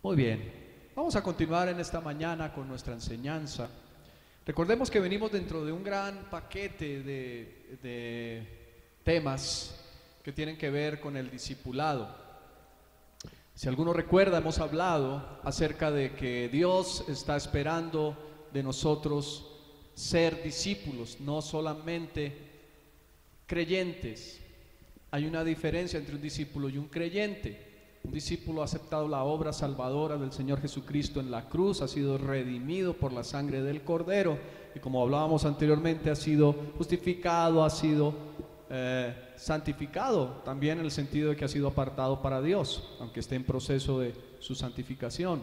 Muy bien, vamos a continuar en esta mañana con nuestra enseñanza. Recordemos que venimos dentro de un gran paquete de temas que tienen que ver con el discipulado. Si alguno recuerda, hemos hablado acerca de que Dios está esperando de nosotros ser discípulos, no solamente creyentes. Hay una diferencia entre un discípulo y un creyente. Un discípulo ha aceptado la obra salvadora del Señor Jesucristo en la cruz, ha sido redimido por la sangre del Cordero y, como hablábamos anteriormente, ha sido justificado, ha sido santificado, también en el sentido de que ha sido apartado para Dios, aunque esté en proceso de su santificación.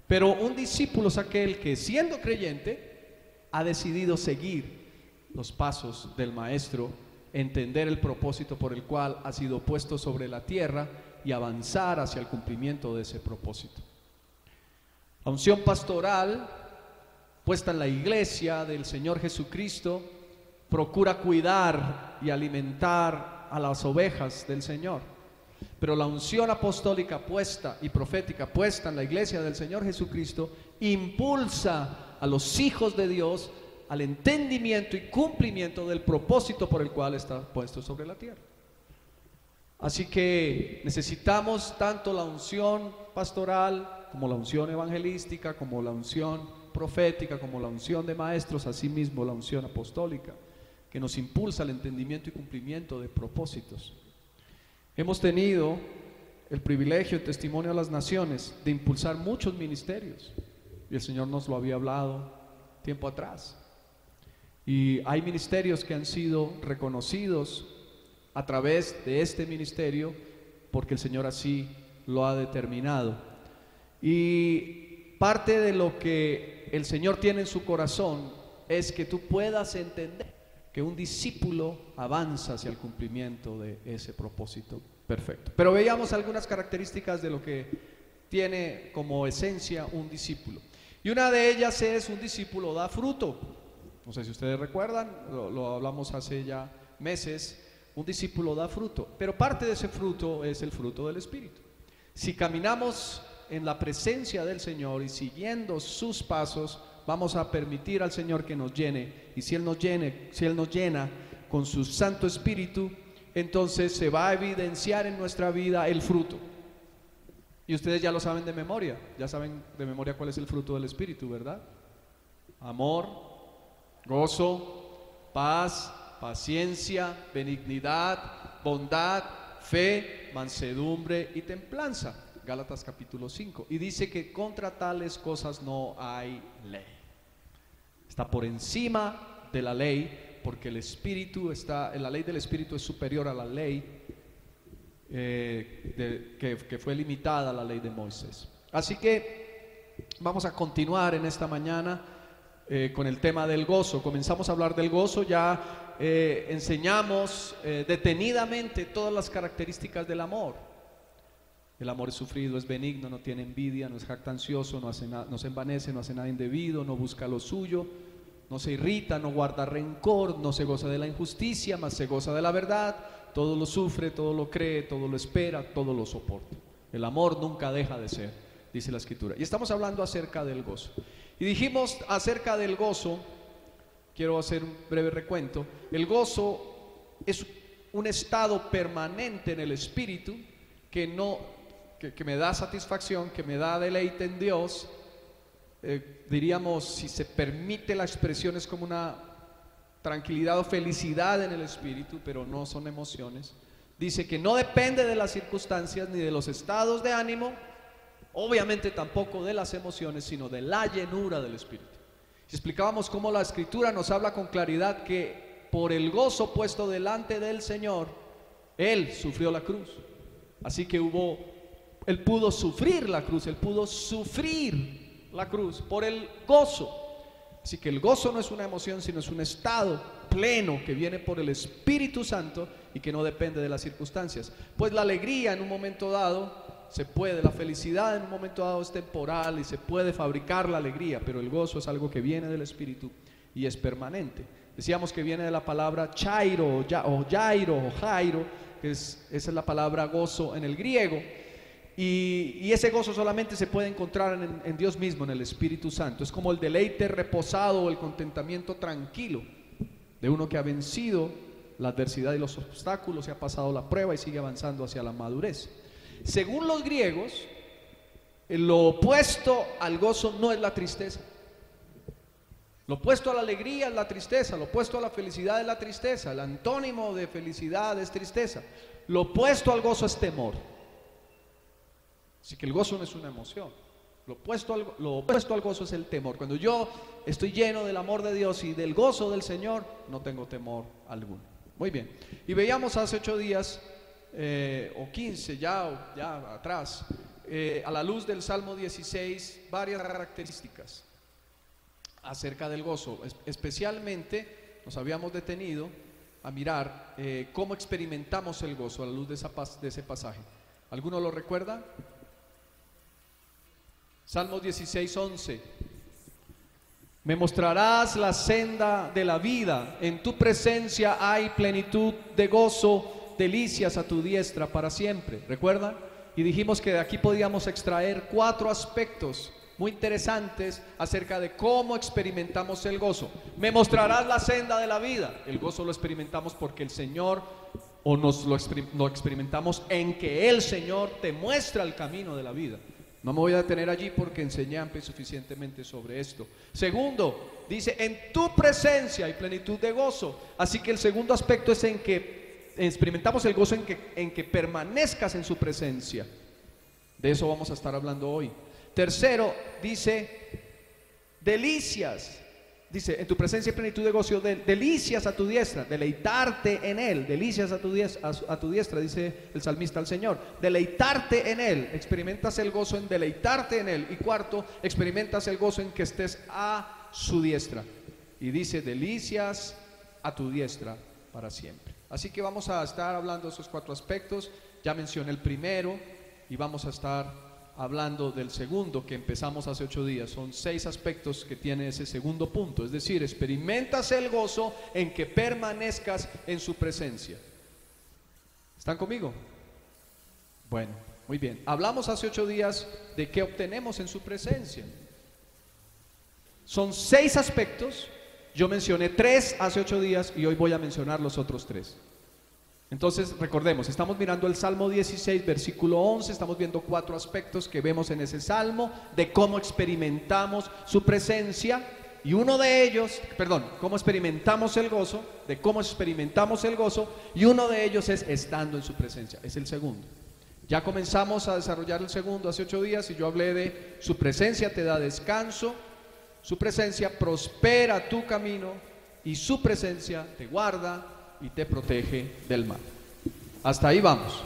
Pero un discípulo es aquel que, siendo creyente, ha decidido seguir los pasos del Maestro, entender el propósito por el cual ha sido puesto sobre la tierra y avanzar hacia el cumplimiento de ese propósito. La unción pastoral puesta en la iglesia del Señor Jesucristo procura cuidar y alimentar a las ovejas del Señor. Pero la unción apostólica puesta y profética puesta en la iglesia del Señor Jesucristo impulsa a los hijos de Dios al entendimiento y cumplimiento del propósito por el cual está puesto sobre la tierra. Así que necesitamos tanto la unción pastoral como la unción evangelística, como la unción profética, como la unción de maestros, asimismo la unción apostólica, que nos impulsa al entendimiento y cumplimiento de propósitos. Hemos tenido el privilegio y testimonio a las naciones de impulsar muchos ministerios, y el Señor nos lo había hablado tiempo atrás. Y hay ministerios que han sido reconocidos a través de este ministerio porque el Señor así lo ha determinado. Y parte de lo que el Señor tiene en su corazón es que tú puedas entender que un discípulo avanza hacia el cumplimiento de ese propósito perfecto. Pero veamos algunas características de lo que tiene como esencia un discípulo. Y una de ellas es: un discípulo da fruto. No sé si ustedes recuerdan, lo hablamos hace ya meses. Un discípulo da fruto, pero parte de ese fruto es el fruto del Espíritu. Si caminamos en la presencia del Señor y siguiendo sus pasos, vamos a permitir al Señor que nos llene. Y si Él nos llena con su Santo Espíritu, entonces se va a evidenciar en nuestra vida el fruto. Y ustedes ya lo saben de memoria, ya saben de memoria cuál es el fruto del Espíritu, ¿verdad? Amor, gozo, paz, paciencia, benignidad, bondad, fe, mansedumbre y templanza. Gálatas capítulo 5. Y dice que contra tales cosas no hay ley. Está por encima de la ley, porque el Espíritu la ley del Espíritu es superior a la ley que fue limitada a la ley de Moisés. Así que vamos a continuar en esta mañana con el tema del gozo. Comenzamos a hablar del gozo, ya enseñamos detenidamente todas las características del amor. El amor es sufrido, es benigno, no tiene envidia, no es jactancioso, no se envanece, no hace nada indebido, no busca lo suyo, no se irrita, no guarda rencor, no se goza de la injusticia, mas se goza de la verdad. Todo lo sufre, todo lo cree, todo lo espera, todo lo soporta. El amor nunca deja de ser, dice la Escritura. Y estamos hablando acerca del gozo. Y dijimos acerca del gozo, quiero hacer un breve recuento. El gozo es un estado permanente en el espíritu que me da satisfacción, que me da deleite en Dios. Diríamos, si se permite la expresión, es como una tranquilidad o felicidad en el espíritu, pero no son emociones. Dice que no depende de las circunstancias ni de los estados de ánimo, obviamente tampoco de las emociones, sino de la llenura del espíritu. Explicábamos cómo la Escritura nos habla con claridad que por el gozo puesto delante del Señor, Él sufrió la cruz. Así que Él pudo sufrir la cruz, Él pudo sufrir la cruz por el gozo. Así que el gozo no es una emoción, sino es un estado pleno que viene por el Espíritu Santo y que no depende de las circunstancias. Pues la alegría en un momento dado la felicidad en un momento dado es temporal y se puede fabricar la alegría, pero el gozo es algo que viene del Espíritu y es permanente. Decíamos que viene de la palabra chairo o jairo, que esa es la palabra gozo en el griego, Y ese gozo solamente se puede encontrar en Dios mismo, en el Espíritu Santo. Es como el deleite reposado o el contentamiento tranquilo de uno que ha vencido la adversidad y los obstáculos, se ha pasado la prueba y sigue avanzando hacia la madurez. Según los griegos, lo opuesto al gozo no es la tristeza. Lo opuesto a la alegría es la tristeza, lo opuesto a la felicidad es la tristeza, el antónimo de felicidad es tristeza. Lo opuesto al gozo es temor. Así que el gozo no es una emoción. Lo opuesto al gozo es el temor. Cuando yo estoy lleno del amor de Dios y del gozo del Señor, no tengo temor alguno. Muy bien. Y veíamos hace 8 días o 15 ya atrás, a la luz del Salmo 16, varias características acerca del gozo. Especialmente nos habíamos detenido a mirar cómo experimentamos el gozo a la luz de ese pasaje. ¿Alguno lo recuerda? Salmo 16:11. Me mostrarás la senda de la vida, en tu presencia hay plenitud de gozo, delicias a tu diestra para siempre. ¿Recuerdan? Y dijimos que de aquí podíamos extraer 4 aspectos muy interesantes acerca de cómo experimentamos el gozo. Me mostrarás la senda de la vida. El gozo lo experimentamos porque el Señor, o lo experimentamos en que el Señor te muestra el camino de la vida. No me voy a detener allí porque enseñé amplio y suficientemente sobre esto. Segundo, dice, en tu presencia hay plenitud de gozo. Así que el segundo aspecto es en que experimentamos el gozo en que permanezcas en su presencia. De eso vamos a estar hablando hoy. Tercero, dice, delicias. Dice, en tu presencia hay plenitud de gozo, delicias a tu diestra, deleitarte en Él, delicias a tu diestra, dice el salmista al Señor, deleitarte en Él, experimentas el gozo en deleitarte en Él. Y cuarto, experimentas el gozo en que estés a su diestra. Y dice, delicias a tu diestra para siempre. Así que vamos a estar hablando de esos 4 aspectos. Ya mencioné el primero y vamos a estar hablando del segundo que empezamos hace 8 días. Son 6 aspectos que tiene ese segundo punto. Es decir, experimentas el gozo en que permanezcas en su presencia. ¿Están conmigo? Bueno, muy bien. Hablamos hace 8 días de qué obtenemos en su presencia. Son 6 aspectos. Yo mencioné 3 hace 8 días y hoy voy a mencionar los otros 3. Entonces recordemos, estamos mirando el Salmo 16, versículo 11, estamos viendo 4 aspectos que vemos en ese Salmo de cómo experimentamos su presencia. Y uno de ellos, cómo experimentamos el gozo, y uno de ellos es estando en su presencia, es el segundo. Ya comenzamos a desarrollar el segundo hace 8 días y yo hablé de su presencia te da descanso, su presencia prospera tu camino y su presencia te guarda y te protege del mal. Hasta ahí vamos.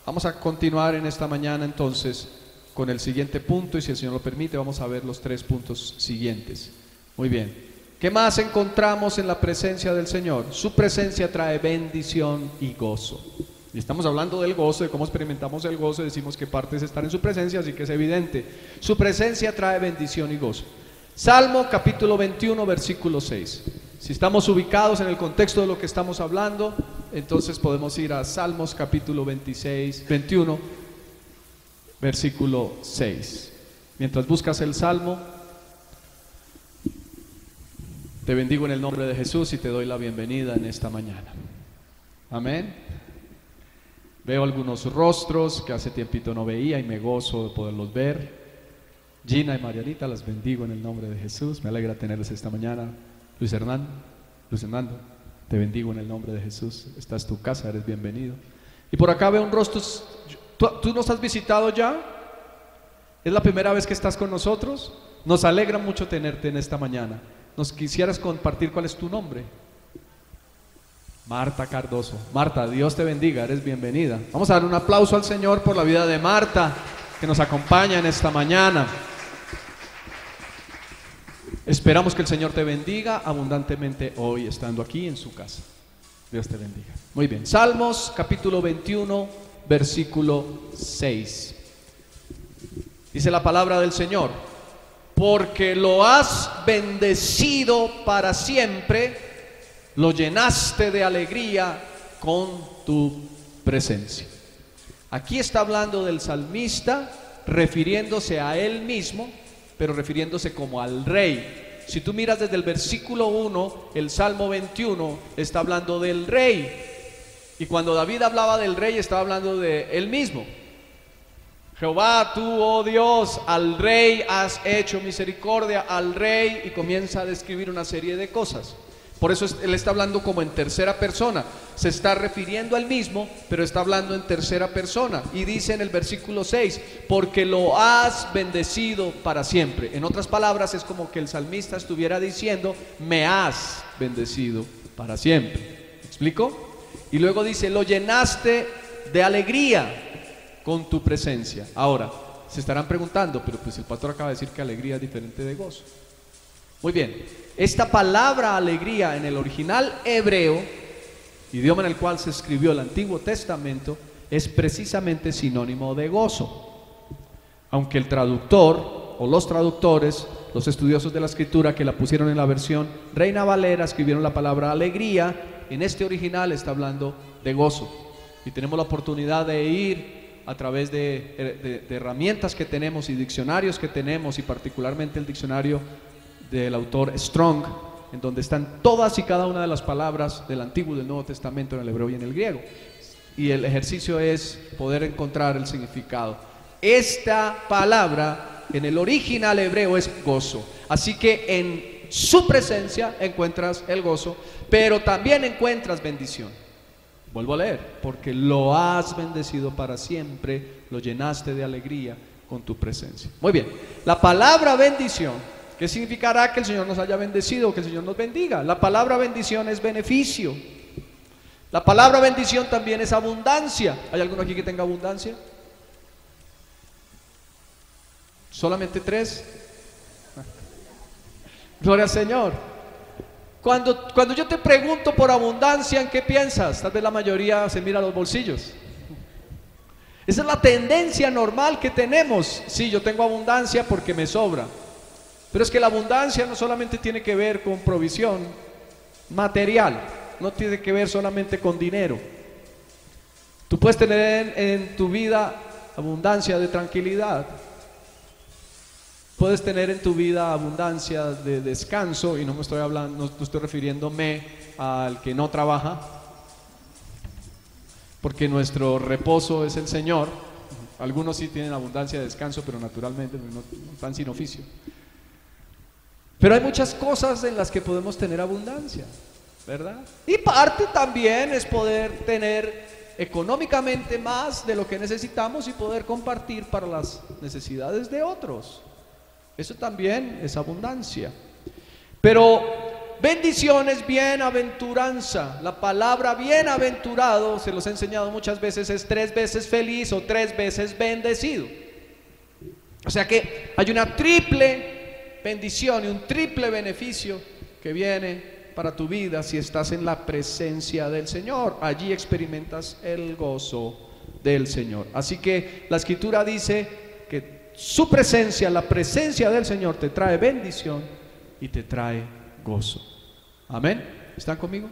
Vamos a continuar en esta mañana entonces con el siguiente punto y si el Señor lo permite vamos a ver los 3 puntos siguientes. Muy bien. ¿Qué más encontramos en la presencia del Señor? Su presencia trae bendición y gozo. Y estamos hablando del gozo, de cómo experimentamos el gozo, decimos que parte es estar en su presencia, así que es evidente. Su presencia trae bendición y gozo. Salmo capítulo 21, versículo 6. Si estamos ubicados en el contexto de lo que estamos hablando, entonces podemos ir a Salmos capítulo 21, versículo 6. Mientras buscas el Salmo, te bendigo en el nombre de Jesús y te doy la bienvenida en esta mañana. Amén. Veo algunos rostros que hace tiempito no veía y me gozo de poderlos ver. Gina y Marianita, las bendigo en el nombre de Jesús. Me alegra tenerles esta mañana. Luis Hernando, te bendigo en el nombre de Jesús. Esta es tu casa, eres bienvenido. Y por acá veo un rostro. ¿Tú nos has visitado ya? ¿Es la primera vez que estás con nosotros? Nos alegra mucho tenerte en esta mañana. ¿Nos quisieras compartir cuál es tu nombre? Marta Cardoso. Marta, Dios te bendiga, eres bienvenida. Vamos a dar un aplauso al Señor por la vida de Marta, que nos acompaña en esta mañana. Esperamos que el Señor te bendiga abundantemente hoy estando aquí en su casa. Dios te bendiga. Muy bien, Salmos capítulo 21, versículo 6. Dice la palabra del Señor: porque lo has bendecido para siempre, lo llenaste de alegría con tu presencia. Aquí está hablando del salmista refiriéndose a él mismo, pero refiriéndose como al rey. Si tú miras desde el versículo 1, el Salmo 21 está hablando del rey. Y cuando David hablaba del rey, estaba hablando de él mismo. Jehová, tú, oh Dios, al rey has hecho misericordia, al rey, y comienza a describir una serie de cosas. Por eso él está hablando como en tercera persona. Se está refiriendo al mismo, pero está hablando en tercera persona. Y dice en el versículo 6, porque lo has bendecido para siempre. En otras palabras, es como que el salmista estuviera diciendo, me has bendecido para siempre. ¿Me explico? Y luego dice, lo llenaste de alegría con tu presencia. Ahora, se estarán preguntando, pero pues el pastor acaba de decir que alegría es diferente de gozo. Muy bien, esta palabra alegría en el original hebreo, idioma en el cual se escribió el Antiguo Testamento, es precisamente sinónimo de gozo. Aunque el traductor o los traductores, los estudiosos de la escritura que la pusieron en la versión Reina Valera, escribieron la palabra alegría, en este original está hablando de gozo. Y tenemos la oportunidad de ir a través de herramientas que tenemos y diccionarios que tenemos, y particularmente el diccionario del autor Strong, en donde están todas y cada una de las palabras del Antiguo y del Nuevo Testamento en el hebreo y en el griego. Y el ejercicio es poder encontrar el significado. Esta palabra en el original hebreo es gozo. Así que en su presencia encuentras el gozo, pero también encuentras bendición. Vuelvo a leer, porque lo has bendecido para siempre, lo llenaste de alegría con tu presencia. Muy bien, la palabra bendición, ¿qué significará? Que el Señor nos haya bendecido, que el Señor nos bendiga. La palabra bendición es beneficio. La palabra bendición también es abundancia. ¿Hay alguno aquí que tenga abundancia? ¿Solamente 3? Gloria al Señor. Cuando yo te pregunto por abundancia, ¿en qué piensas? Tal vez la mayoría se mira a los bolsillos. Esa es la tendencia normal que tenemos. Sí, yo tengo abundancia porque me sobra. Pero es que la abundancia no solamente tiene que ver con provisión material, no tiene que ver solamente con dinero. Tú puedes tener en tu vida abundancia de tranquilidad, puedes tener en tu vida abundancia de descanso, y no me estoy hablando, no estoy refiriéndome al que no trabaja, porque nuestro reposo es el Señor. Algunos sí tienen abundancia de descanso, pero naturalmente no están sin oficio. Pero hay muchas cosas en las que podemos tener abundancia, ¿verdad? Y parte también es poder tener económicamente más de lo que necesitamos y poder compartir para las necesidades de otros. Eso también es abundancia. Pero bendición es bienaventuranza. La palabra bienaventurado, se los he enseñado muchas veces, es 3 veces feliz o 3 veces bendecido. O sea que hay una triple bendición y un triple beneficio que viene para tu vida si estás en la presencia del Señor. Allí experimentas el gozo del Señor. Así que la Escritura dice que su presencia, la presencia del Señor, te trae bendición y te trae gozo. Amén. ¿Están conmigo?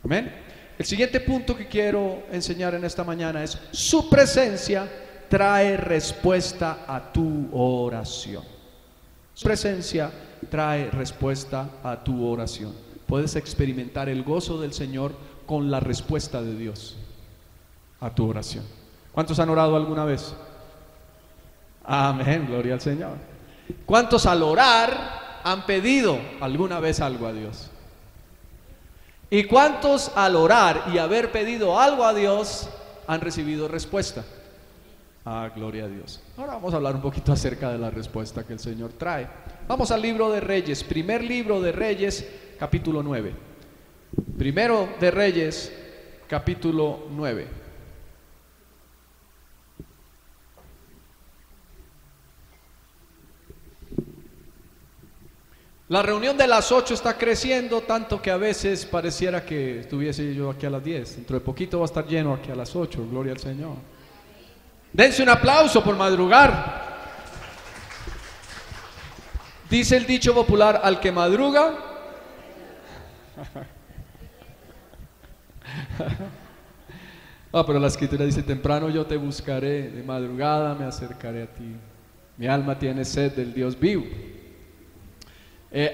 Amén. El siguiente punto que quiero enseñar en esta mañana es: su presencia trae respuesta a tu oración. Su presencia trae respuesta a tu oración. Puedes experimentar el gozo del Señor con la respuesta de Dios a tu oración. ¿Cuántos han orado alguna vez? Amén, gloria al Señor. ¿Cuántos al orar han pedido alguna vez algo a Dios? ¿Y cuántos al orar y haber pedido algo a Dios han recibido respuesta? Ah, gloria a Dios. Ahora vamos a hablar un poquito acerca de la respuesta que el Señor trae. Vamos al libro de Reyes, primer libro de Reyes, capítulo 9. Primero de Reyes, capítulo 9. La reunión de las 8 está creciendo tanto que a veces pareciera que estuviese yo aquí a las 10. Dentro de poquito va a estar lleno aquí a las 8, gloria al Señor. Dense un aplauso por madrugar. Dice el dicho popular: al que madruga, Ah, pero la escritura dice, temprano yo te buscaré, de madrugada me acercaré a ti. Mi alma tiene sed del Dios vivo.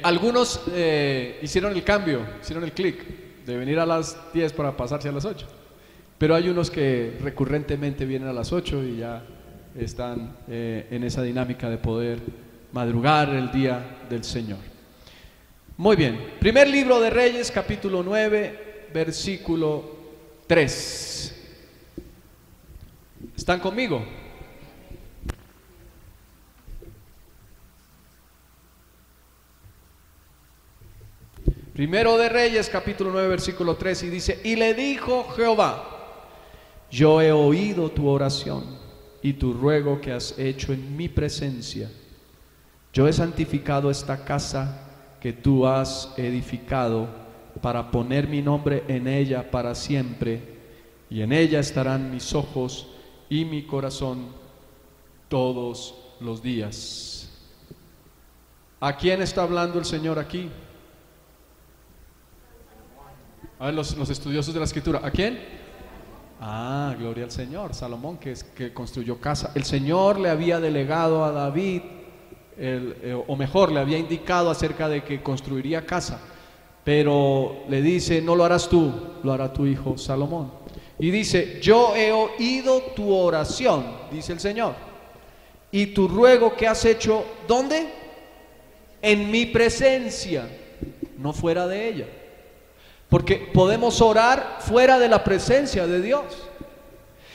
Algunos hicieron el cambio, hicieron el clic de venir a las 10 para pasarse a las 8. Pero hay unos que recurrentemente vienen a las 8 y ya están en esa dinámica de poder madrugar el día del Señor. Muy bien, primer libro de Reyes, capítulo 9, versículo 3. ¿Están conmigo? Primero de Reyes, capítulo 9, versículo 3, y dice, y le dijo Jehová, yo he oído tu oración y tu ruego que has hecho en mi presencia. Yo he santificado esta casa que tú has edificado para poner mi nombre en ella para siempre, y en ella estarán mis ojos y mi corazón todos los días. ¿A quién está hablando el Señor aquí? A ver, los estudiosos de la Escritura. ¿A quién? Ah, gloria al Señor. Salomón, que construyó casa. El Señor le había delegado a David, o mejor, le había indicado acerca de que construiría casa, pero le dice, no lo harás tú, lo hará tu hijo Salomón. Y dice, yo he oído tu oración, dice el Señor, y tu ruego que has hecho, ¿dónde? En mi presencia, no fuera de ella. Porque podemos orar fuera de la presencia de Dios.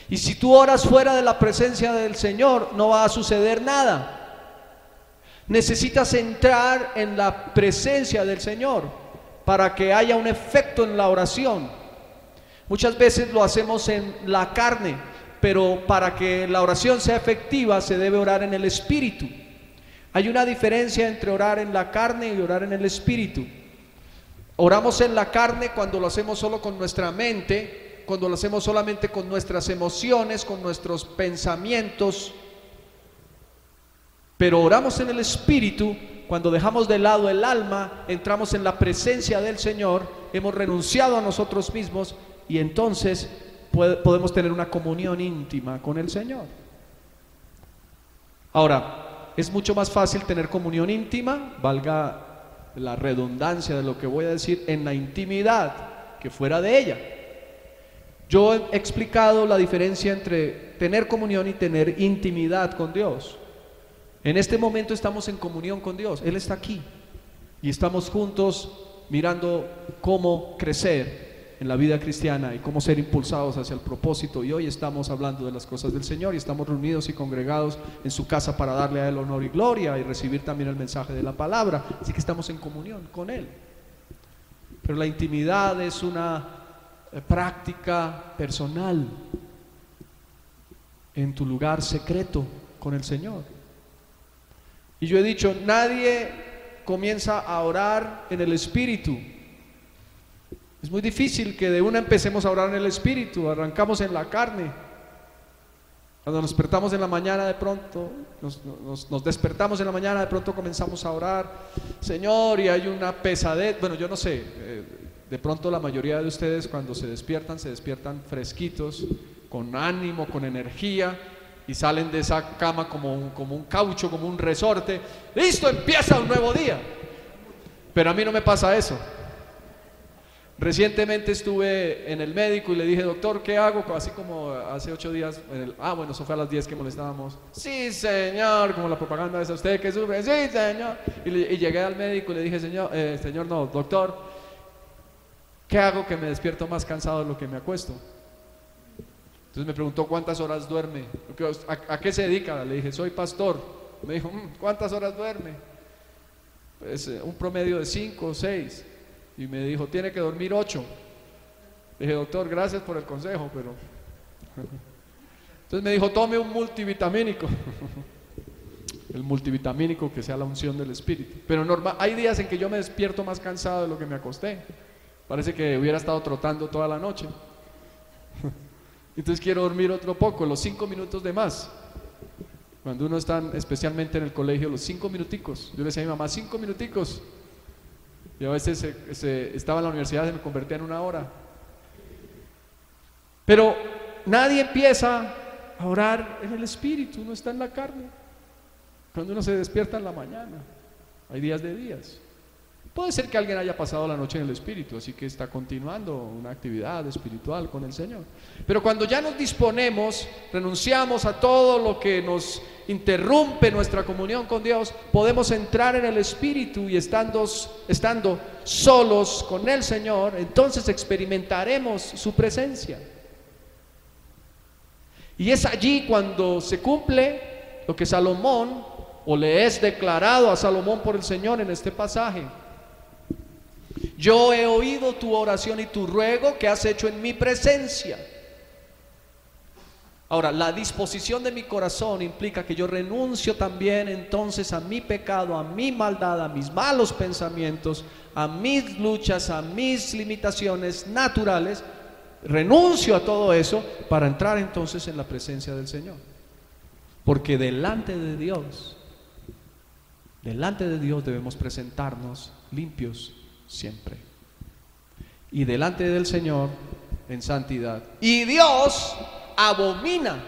Y si tú oras fuera de la presencia del Señor, no va a suceder nada. Necesitas entrar en la presencia del Señor para que haya un efecto en la oración. Muchas veces lo hacemos en la carne, pero para que la oración sea efectiva se debe orar en el Espíritu. Hay una diferencia entre orar en la carne y orar en el Espíritu. Oramos en la carne cuando lo hacemos solo con nuestra mente, cuando lo hacemos solamente con nuestras emociones, con nuestros pensamientos. Pero oramos en el Espíritu cuando dejamos de lado el alma, entramos en la presencia del Señor, hemos renunciado a nosotros mismos y entonces podemos tener una comunión íntima con el Señor. Ahora, es mucho más fácil tener comunión íntima, valga la redundancia de lo que voy a decir, en la intimidad que fuera de ella. Yo he explicado la diferencia entre tener comunión y tener intimidad con Dios. En este momento estamos en comunión con Dios, Él está aquí y estamos juntos mirando cómo crecer en la vida cristiana y cómo ser impulsados hacia el propósito. Y hoy estamos hablando de las cosas del Señor y estamos reunidos y congregados en su casa para darle a Él honor y gloria y recibir también el mensaje de la palabra. Así que estamos en comunión con Él. Pero la intimidad es una práctica personal en tu lugar secreto con el Señor. Y yo he dicho, nadie comienza a orar en el Espíritu. Es muy difícil que de una empecemos a orar en el Espíritu, arrancamos en la carne. Cuando nos despertamos en la mañana de pronto, nos despertamos en la mañana, de pronto comenzamos a orar, Señor, y hay una pesadez, bueno, yo no sé, de pronto la mayoría de ustedes cuando se despiertan fresquitos, con ánimo, con energía, y salen de esa cama como un caucho, como un resorte, listo, empieza un nuevo día. Pero a mí no me pasa eso. Recientemente estuve en el médico y le dije, doctor, ¿qué hago? Así como hace 8 días, bueno, eso fue a las 10 que molestábamos. Sí, señor, como la propaganda esa, usted que sufre, sí, señor. Y llegué al médico y le dije, señor, no, doctor, ¿qué hago que me despierto más cansado de lo que me acuesto? Entonces me preguntó cuántas horas duerme, ¿a qué se dedica? Le dije, soy pastor. Me dijo, ¿cuántas horas duerme? Pues un promedio de 5 o 6. Y me dijo, tiene que dormir 8. Le dije, doctor, gracias por el consejo, pero... Entonces me dijo, tome un multivitamínico. El multivitamínico que sea la unción del Espíritu. Pero hay días en que yo me despierto más cansado de lo que me acosté. Parece que hubiera estado trotando toda la noche. Entonces quiero dormir otro poco, los 5 minutos de más. Cuando uno está, especialmente en el colegio, los 5 minuticos. Yo le decía a mi mamá, 5 minuticos. Y a veces estaba en la universidad, se me convertía en 1 hora. Pero nadie empieza a orar en el Espíritu, no está en la carne. Cuando uno se despierta en la mañana, hay días de días. Puede ser que alguien haya pasado la noche en el Espíritu, así que está continuando una actividad espiritual con el Señor. Pero cuando ya nos disponemos, renunciamos a todo lo que nos interrumpe nuestra comunión con Dios, podemos entrar en el Espíritu y estando solos con el Señor, entonces experimentaremos su presencia. Y es allí cuando se cumple lo que Salomón, o le es declarado a Salomón por el Señor en este pasaje. Yo he oído tu oración y tu ruego que has hecho en mi presencia. Ahora, la disposición de mi corazón implica que yo renuncio también entonces a mi pecado, a mi maldad, a mis malos pensamientos, a mis luchas, a mis limitaciones naturales. Renuncio a todo eso para entrar entonces en la presencia del Señor. Porque delante de Dios debemos presentarnos limpios siempre. Y delante del Señor en santidad. Y Dios abomina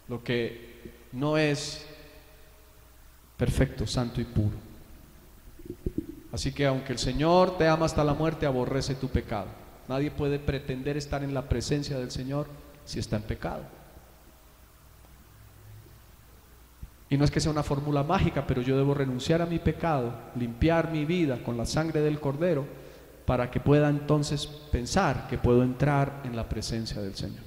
lo que no es perfecto, santo y puro. Así que aunque el Señor te ama hasta la muerte, aborrece tu pecado. Nadie puede pretender estar en la presencia del Señor si está en pecado. Y no es que sea una fórmula mágica, pero yo debo renunciar a mi pecado, limpiar mi vida con la sangre del Cordero, para que pueda entonces pensar que puedo entrar en la presencia del Señor.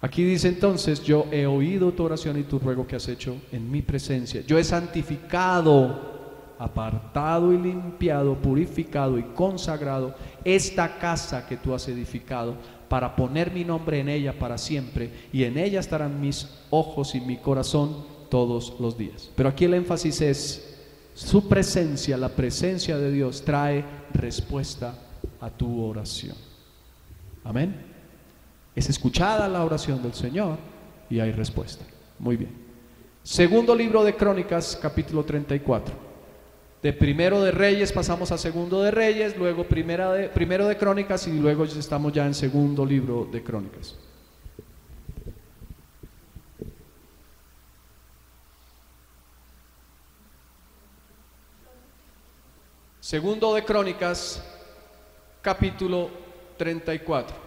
Aquí dice entonces: yo he oído tu oración y tu ruego que has hecho en mi presencia. Yo he santificado, apartado y limpiado, purificado y consagrado esta casa que tú has edificado, para poner mi nombre en ella para siempre, y en ella estarán mis ojos y mi corazón todos los días. Pero aquí el énfasis es su presencia. La presencia de Dios trae respuesta a tu oración. Amén. Es escuchada la oración del Señor y hay respuesta. Muy bien. Segundo libro de Crónicas, capítulo 34. De Primero de Reyes pasamos a Segundo de Reyes, luego Primero de Crónicas, y luego estamos ya en Segundo libro de Crónicas. Segundo de Crónicas, capítulo 34.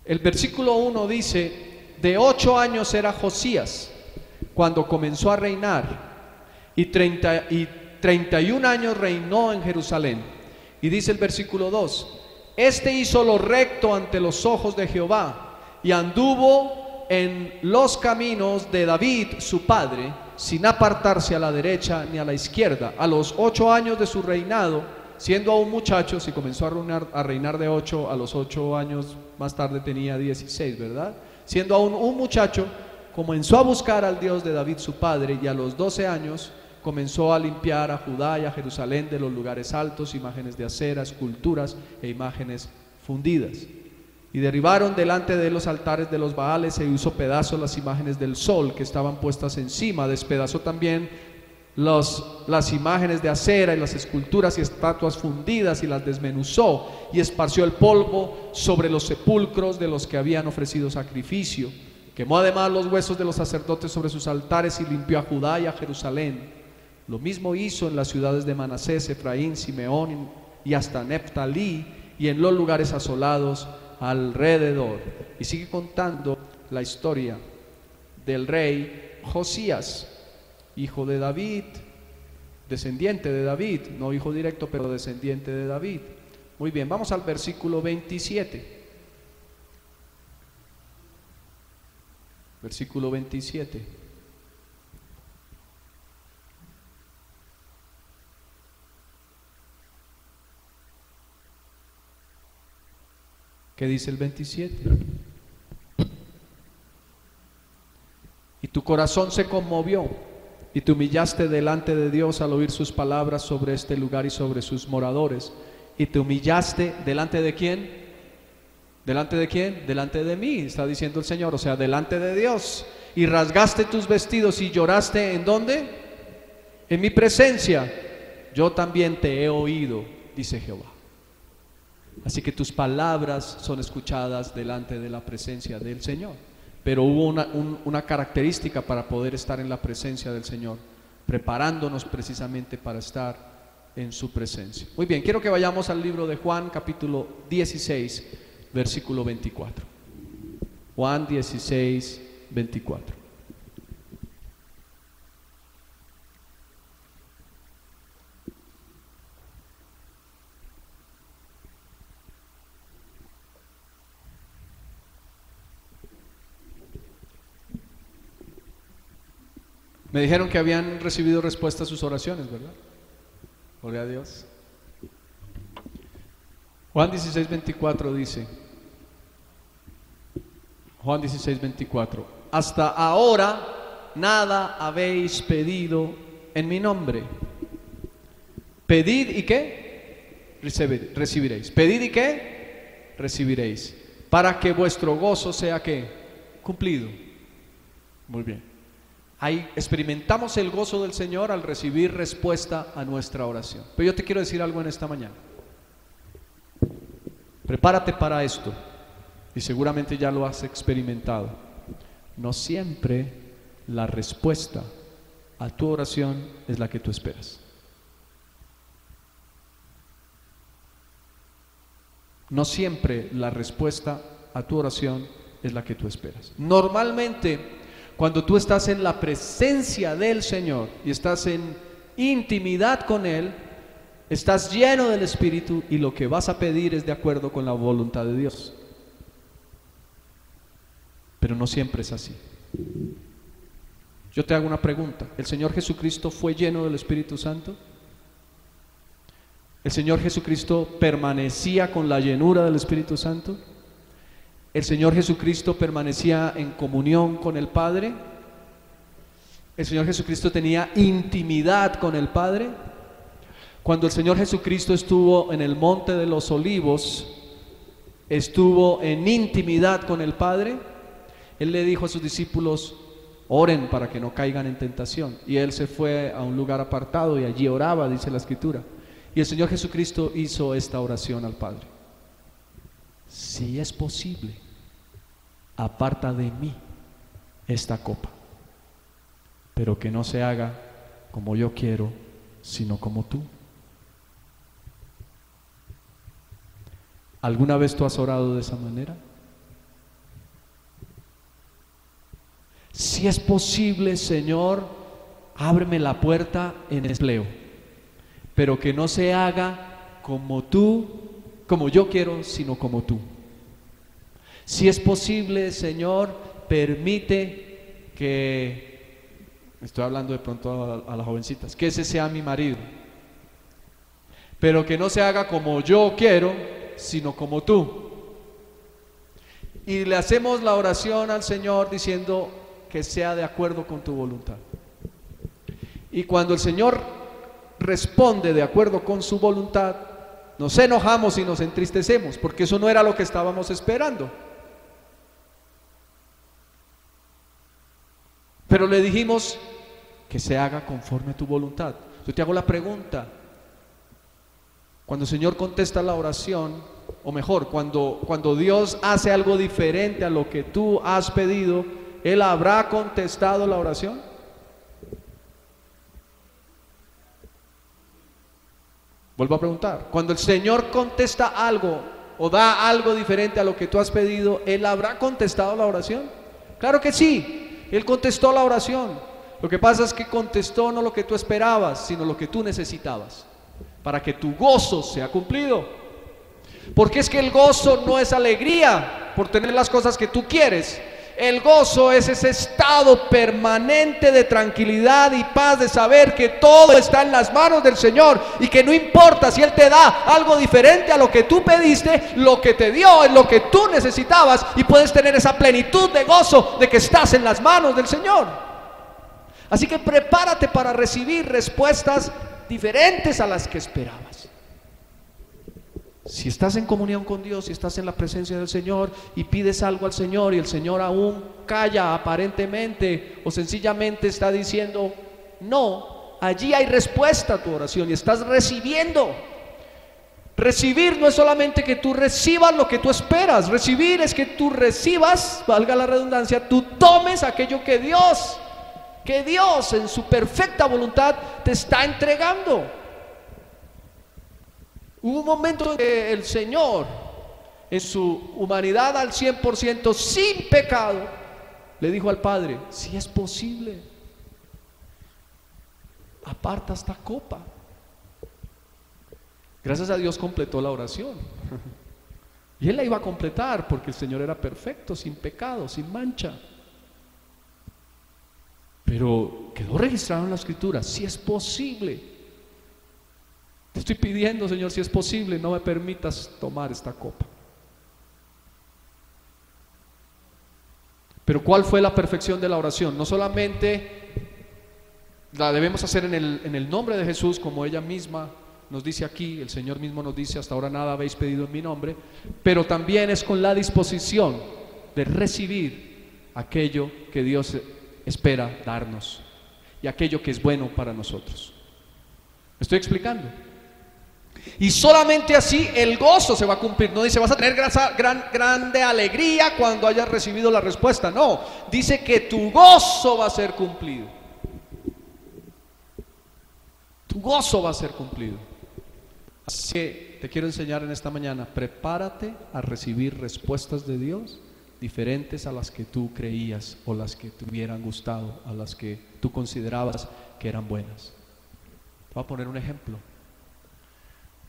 El versículo 1 dice: de 8 años era Josías cuando comenzó a reinar, y 31 años reinó en Jerusalén. Y dice el versículo 2: este hizo lo recto ante los ojos de Jehová, y anduvo en los caminos de David su padre, sin apartarse a la derecha ni a la izquierda. A los 8 años de su reinado, siendo aún muchacho, si comenzó a reinar de 8, a los 8 años más tarde tenía 16, ¿verdad? Siendo aún un muchacho, comenzó a buscar al Dios de David su padre, y a los 12 años comenzó a limpiar a Judá y a Jerusalén de los lugares altos, imágenes de acera, esculturas e imágenes fundidas. Y derribaron delante de los altares de los Baales, e hizo pedazos las imágenes del sol que estaban puestas encima. Despedazó también las imágenes de acera y las esculturas y estatuas fundidas, y las desmenuzó, y esparció el polvo sobre los sepulcros de los que habían ofrecido sacrificio. Quemó además los huesos de los sacerdotes sobre sus altares, y limpió a Judá y a Jerusalén. Lo mismo hizo en las ciudades de Manasés, Efraín, Simeón y hasta Neftalí, y en los lugares asolados alrededor. Y sigue contando la historia del rey Josías, hijo de David, descendiente de David, no hijo directo, pero descendiente de David. Muy bien, vamos al versículo 27. Versículo 27. ¿Qué dice el 27? Y tu corazón se conmovió, y te humillaste delante de Dios al oír sus palabras sobre este lugar y sobre sus moradores. Y te humillaste delante de ¿quién? ¿Delante de quién? Delante de mí, está diciendo el Señor, o sea, delante de Dios. y rasgaste tus vestidos y lloraste, ¿en dónde? En mi presencia. Yo también te he oído, dice Jehová. Así que tus palabras son escuchadas delante de la presencia del Señor. Pero hubo una característica para poder estar en la presencia del Señor, preparándonos precisamente para estar en su presencia. Muy bien, quiero que vayamos al libro de Juan, capítulo 16, versículo 24. Juan 16, 24. Me dijeron que habían recibido respuesta a sus oraciones, ¿verdad? Gloria a Dios. Juan 16, 24 dice, Juan 16, 24, hasta ahora nada habéis pedido en mi nombre. Pedid y ¿qué? Recibiréis. Pedid y ¿qué? Recibiréis. Para que vuestro gozo sea ¿qué? Cumplido. Muy bien. Ahí experimentamos el gozo del Señor al recibir respuesta a nuestra oración. Pero yo te quiero decir algo en esta mañana. Prepárate para esto, y seguramente ya lo has experimentado. No siempre la respuesta a tu oración es la que tú esperas. No siempre la respuesta a tu oración es la que tú esperas. Normalmente, cuando tú estás en la presencia del Señor y estás en intimidad con Él, estás lleno del Espíritu y lo que vas a pedir es de acuerdo con la voluntad de Dios. Pero no siempre es así. Yo te hago una pregunta. ¿El Señor Jesucristo fue lleno del Espíritu Santo? ¿El Señor Jesucristo permanecía con la llenura del Espíritu Santo? ¿El Señor Jesucristo permanecía en comunión con el Padre? ¿El Señor Jesucristo tenía intimidad con el Padre? Cuando el Señor Jesucristo estuvo en el Monte de los Olivos, estuvo en intimidad con el Padre. Él le dijo a sus discípulos, oren para que no caigan en tentación. Y Él se fue a un lugar apartado y allí oraba, dice la Escritura. Y el Señor Jesucristo hizo esta oración al Padre. Si es posible, aparta de mí esta copa, pero que no se haga como yo quiero, sino como tú. ¿Alguna vez tú has orado de esa manera? Si es posible, Señor, ábreme la puerta en empleo, pero que no se haga como tú, como yo quiero, sino como tú. Si es posible, Señor, permite que, estoy hablando de pronto a las jovencitas, que ese sea mi marido, pero que no se haga como yo quiero, sino como tú. Y le hacemos la oración al Señor diciendo que sea de acuerdo con tu voluntad. Y cuando el Señor responde de acuerdo con su voluntad, nos enojamos y nos entristecemos, porque eso no era lo que estábamos esperando. Pero le dijimos que se haga conforme a tu voluntad. Yo te hago la pregunta, cuando el Señor contesta la oración, o mejor, cuando Dios hace algo diferente a lo que tú has pedido, ¿Él habrá contestado la oración? Vuelvo a preguntar, cuando el Señor contesta algo o da algo diferente a lo que tú has pedido, ¿Él habrá contestado la oración? Claro que sí, Él contestó la oración. Lo que pasa es que contestó no lo que tú esperabas, sino lo que tú necesitabas, para que tu gozo sea cumplido. Porque es que el gozo no es alegría por tener las cosas que tú quieres. El gozo es ese estado permanente de tranquilidad y paz, de saber que todo está en las manos del Señor y que no importa si Él te da algo diferente a lo que tú pediste, lo que te dio es lo que tú necesitabas y puedes tener esa plenitud de gozo de que estás en las manos del Señor. Así que prepárate para recibir respuestas diferentes a las que esperabas. Si estás en comunión con Dios, si estás en la presencia del Señor y pides algo al Señor y el Señor aún calla aparentemente o sencillamente está diciendo no, allí hay respuesta a tu oración y estás recibiendo. Recibir no es solamente que tú recibas lo que tú esperas, recibir es que tú recibas, valga la redundancia, tú tomes aquello que Dios en su perfecta voluntad te está entregando. Hubo un momento en que el Señor, en su humanidad al 100%, sin pecado, le dijo al Padre: si es posible, aparta esta copa. Gracias a Dios completó la oración. Y Él la iba a completar porque el Señor era perfecto, sin pecado, sin mancha. Pero quedó registrado en la Escritura: si es posible. Te estoy pidiendo, Señor, si es posible, no me permitas tomar esta copa. Pero ¿cuál fue la perfección de la oración? No solamente la debemos hacer en el nombre de Jesús, como ella misma nos dice aquí, el Señor mismo nos dice: hasta ahora nada habéis pedido en mi nombre, pero también es con la disposición de recibir aquello que Dios espera darnos y aquello que es bueno para nosotros. ¿Me estoy explicando? Y solamente así el gozo se va a cumplir. No dice vas a tener grande alegría cuando hayas recibido la respuesta. No, dice que tu gozo va a ser cumplido. Tu gozo va a ser cumplido. Así que te quiero enseñar en esta mañana: prepárate a recibir respuestas de Dios diferentes a las que tú creías o las que te hubieran gustado, a las que tú considerabas que eran buenas. Te voy a poner un ejemplo.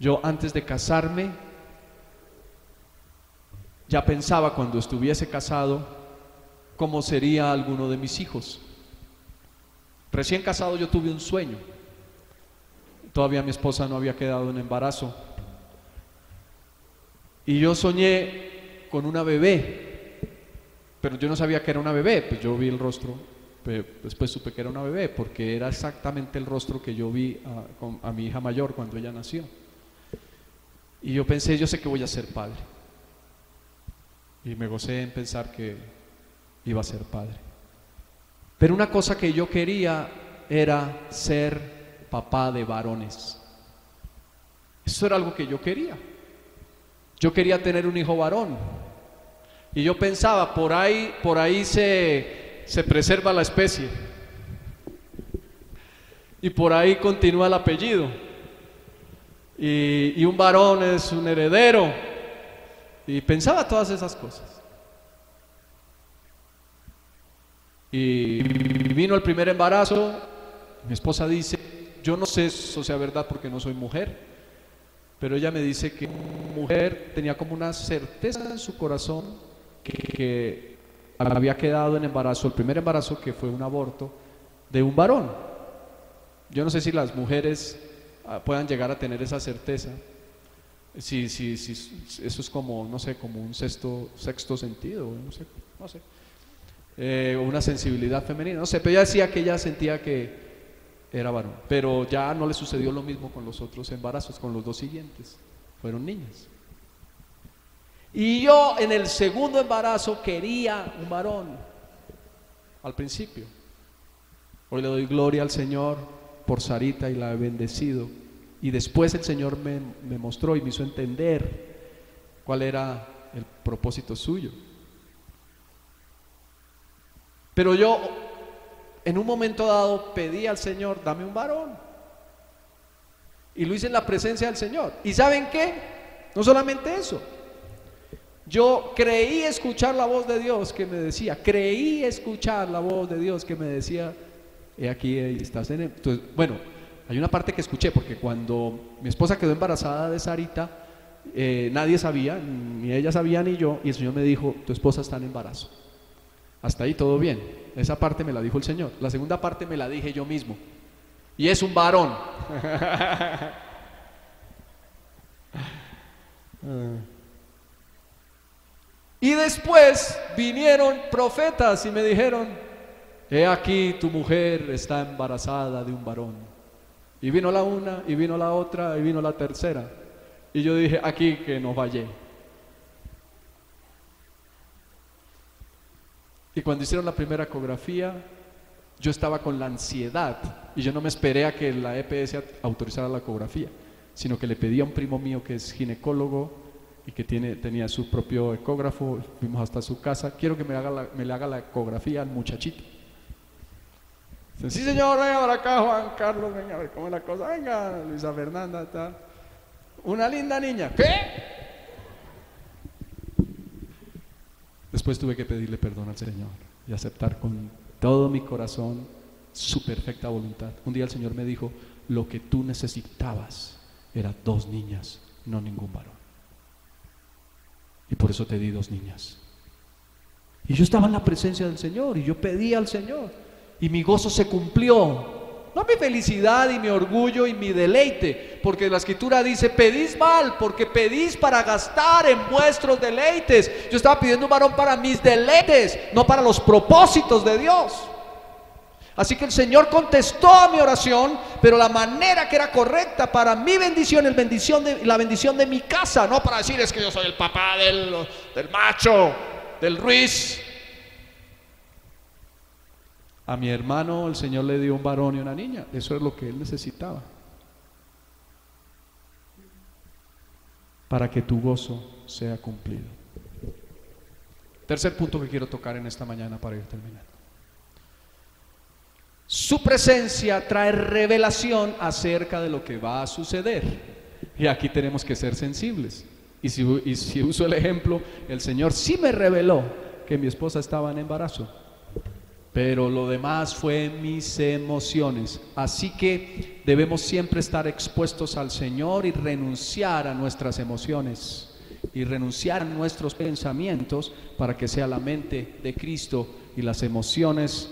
Yo antes de casarme ya pensaba, cuando estuviese casado, cómo sería alguno de mis hijos. Recién casado yo tuve un sueño. Todavía mi esposa no había quedado en embarazo. Y yo soñé con una bebé, pero yo no sabía que era una bebé. Pues yo vi el rostro, después supe que era una bebé, porque era exactamente el rostro que yo vi a mi hija mayor cuando ella nació. Y yo pensé: yo sé que voy a ser padre. Y me gocé en pensar que iba a ser padre. Pero una cosa que yo quería era ser papá de varones. Eso era algo que yo quería. Yo quería tener un hijo varón. Y yo pensaba: por ahí se preserva la especie. Y por ahí continúa el apellido. Y un varón es un heredero. Y pensaba todas esas cosas. Y vino el primer embarazo. Mi esposa dice: yo no sé si eso sea verdad porque no soy mujer, pero ella me dice que una mujer tenía como una certeza en su corazón que había quedado en embarazo, el primer embarazo, que fue un aborto, de un varón. Yo no sé si las mujeres puedan llegar a tener esa certeza. Si eso es como, no sé, como un sexto sentido, no sé, una sensibilidad femenina, no sé, pero ella decía que ella sentía que era varón, pero ya no le sucedió lo mismo con los otros embarazos, con los dos siguientes, fueron niñas. Y yo en el segundo embarazo quería un varón, al principio. Hoy le doy gloria al Señor por Sarita y la he bendecido. Y después el Señor me mostró y me hizo entender cuál era el propósito suyo. Pero yo en un momento dado pedí al Señor: dame un varón. Y lo hice en la presencia del Señor. ¿Y saben qué? No solamente eso. Yo creí escuchar la voz de Dios que me decía, he aquí estás en él. Entonces, bueno, hay una parte que escuché, porque cuando mi esposa quedó embarazada de Sarita, nadie sabía, ni ella sabía ni yo, y el Señor me dijo: tu esposa está en embarazo. Hasta ahí todo bien. Esa parte me la dijo el Señor. La segunda parte me la dije yo mismo, y es un varón. Y después vinieron profetas y me dijeron: he aquí tu mujer está embarazada de un varón. Y vino la una, y vino la otra, y vino la tercera. Y yo dije, aquí que no fallé. Y cuando hicieron la primera ecografía, yo estaba con la ansiedad y yo no me esperé a que la EPS autorizara la ecografía, sino que le pedí a un primo mío que es ginecólogo y que tenía su propio ecógrafo. Fuimos hasta su casa. Quiero que me le haga la ecografía al muchachito. Dice, sí señor, venga para acá Juan Carlos, venga a ver cómo es la cosa, venga Luisa Fernanda, tal. Una linda niña. ¿Qué? Después tuve que pedirle perdón al Señor y aceptar con todo mi corazón su perfecta voluntad. Un día el Señor me dijo, lo que tú necesitabas eran 2 niñas, no ningún varón. Y por eso te di 2 niñas. Y yo estaba en la presencia del Señor y yo pedí al Señor y mi gozo se cumplió. No mi felicidad y mi orgullo y mi deleite, porque la escritura dice, pedís mal, porque pedís para gastar en vuestros deleites. Yo estaba pidiendo un varón para mis deleites, no para los propósitos de Dios. Así que el Señor contestó a mi oración, pero la manera que era correcta para mi bendición, la bendición de mi casa, no para decir es que yo soy el papá del macho, del Ruiz. A mi hermano el Señor le dio un varón y una niña. Eso es lo que él necesitaba, para que tu gozo sea cumplido. Tercer punto que quiero tocar en esta mañana para ir terminando. Su presencia trae revelación acerca de lo que va a suceder. Y aquí tenemos que ser sensibles. Y si uso el ejemplo, el Señor sí me reveló que mi esposa estaba en embarazo, pero lo demás fue mis emociones. Así que debemos siempre estar expuestos al Señor y renunciar a nuestras emociones y renunciar a nuestros pensamientos para que sea la mente de Cristo y las emociones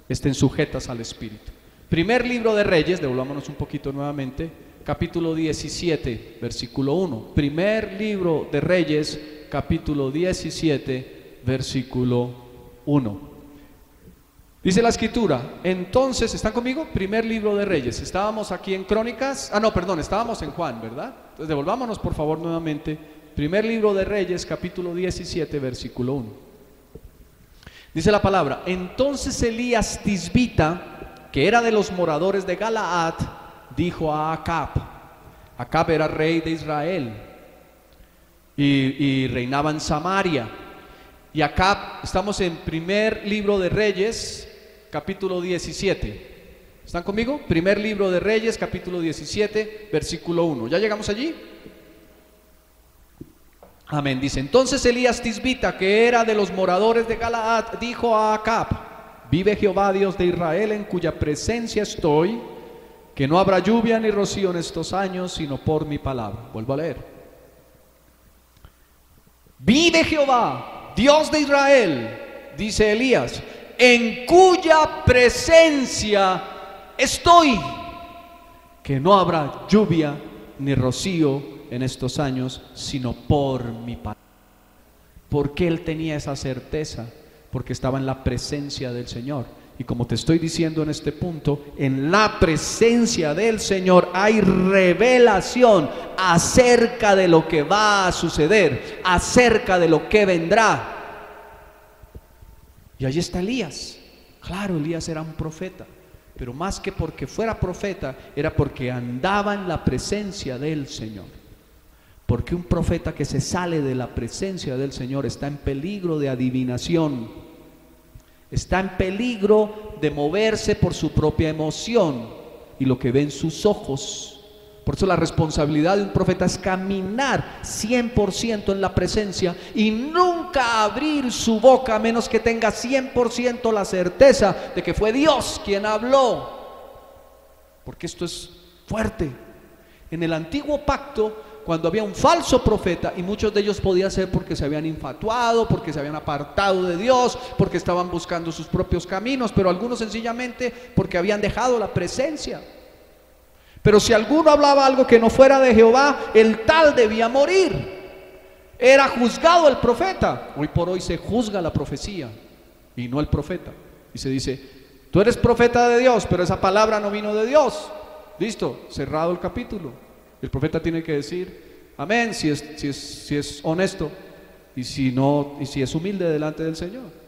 estén sujetas al Espíritu. Primer libro de Reyes, devolvámonos un poquito nuevamente, capítulo 17, versículo 1. Primer libro de Reyes, capítulo 17, versículo 1. Dice la escritura, entonces, ¿están conmigo? Primer libro de Reyes, estábamos aquí en Crónicas, estábamos en Juan, ¿verdad? Entonces devolvámonos por favor nuevamente, primer libro de Reyes, capítulo 17, versículo 1. Dice la palabra, entonces Elías Tisbita, que era de los moradores de Galaad, dijo a Acab. Acab era rey de Israel y reinaba en Samaria. Y Acab, estamos en primer libro de Reyes, capítulo 17. ¿Están conmigo? Primer libro de Reyes, capítulo 17, versículo 1. ¿Ya llegamos allí? Amén. Dice, entonces Elías Tisbita, que era de los moradores de Galaad, dijo a Acab, vive Jehová Dios de Israel, en cuya presencia estoy, que no habrá lluvia ni rocío en estos años, sino por mi palabra. Vuelvo a leer. Vive Jehová, Dios de Israel, dice Elías, en cuya presencia estoy, que no habrá lluvia ni rocío en estos años, sino por mi palabra. ¿Por qué él tenía esa certeza? Porque estaba en la presencia del Señor. Y como te estoy diciendo en este punto, en la presencia del Señor hay revelación acerca de lo que va a suceder, acerca de lo que vendrá. Y allí está Elías. Claro, Elías era un profeta, pero más que porque fuera profeta, era porque andaba en la presencia del Señor. Porque un profeta que se sale de la presencia del Señor está en peligro de adivinación, está en peligro de moverse por su propia emoción y lo que ven sus ojos. Por eso la responsabilidad de un profeta es caminar 100% en la presencia y nunca abrir su boca a menos que tenga 100% la certeza de que fue Dios quien habló. Porque esto es fuerte. En el antiguo pacto, cuando había un falso profeta, y muchos de ellos podía ser porque se habían infatuado, porque se habían apartado de Dios, porque estaban buscando sus propios caminos, pero algunos sencillamente porque habían dejado la presencia. Pero si alguno hablaba algo que no fuera de Jehová, el tal debía morir. Era juzgado el profeta. Hoy por hoy se juzga la profecía y no el profeta. Y se dice, tú eres profeta de Dios, pero esa palabra no vino de Dios. Listo, cerrado el capítulo. El profeta tiene que decir, Amén, si es honesto y si no, y si es humilde delante del Señor.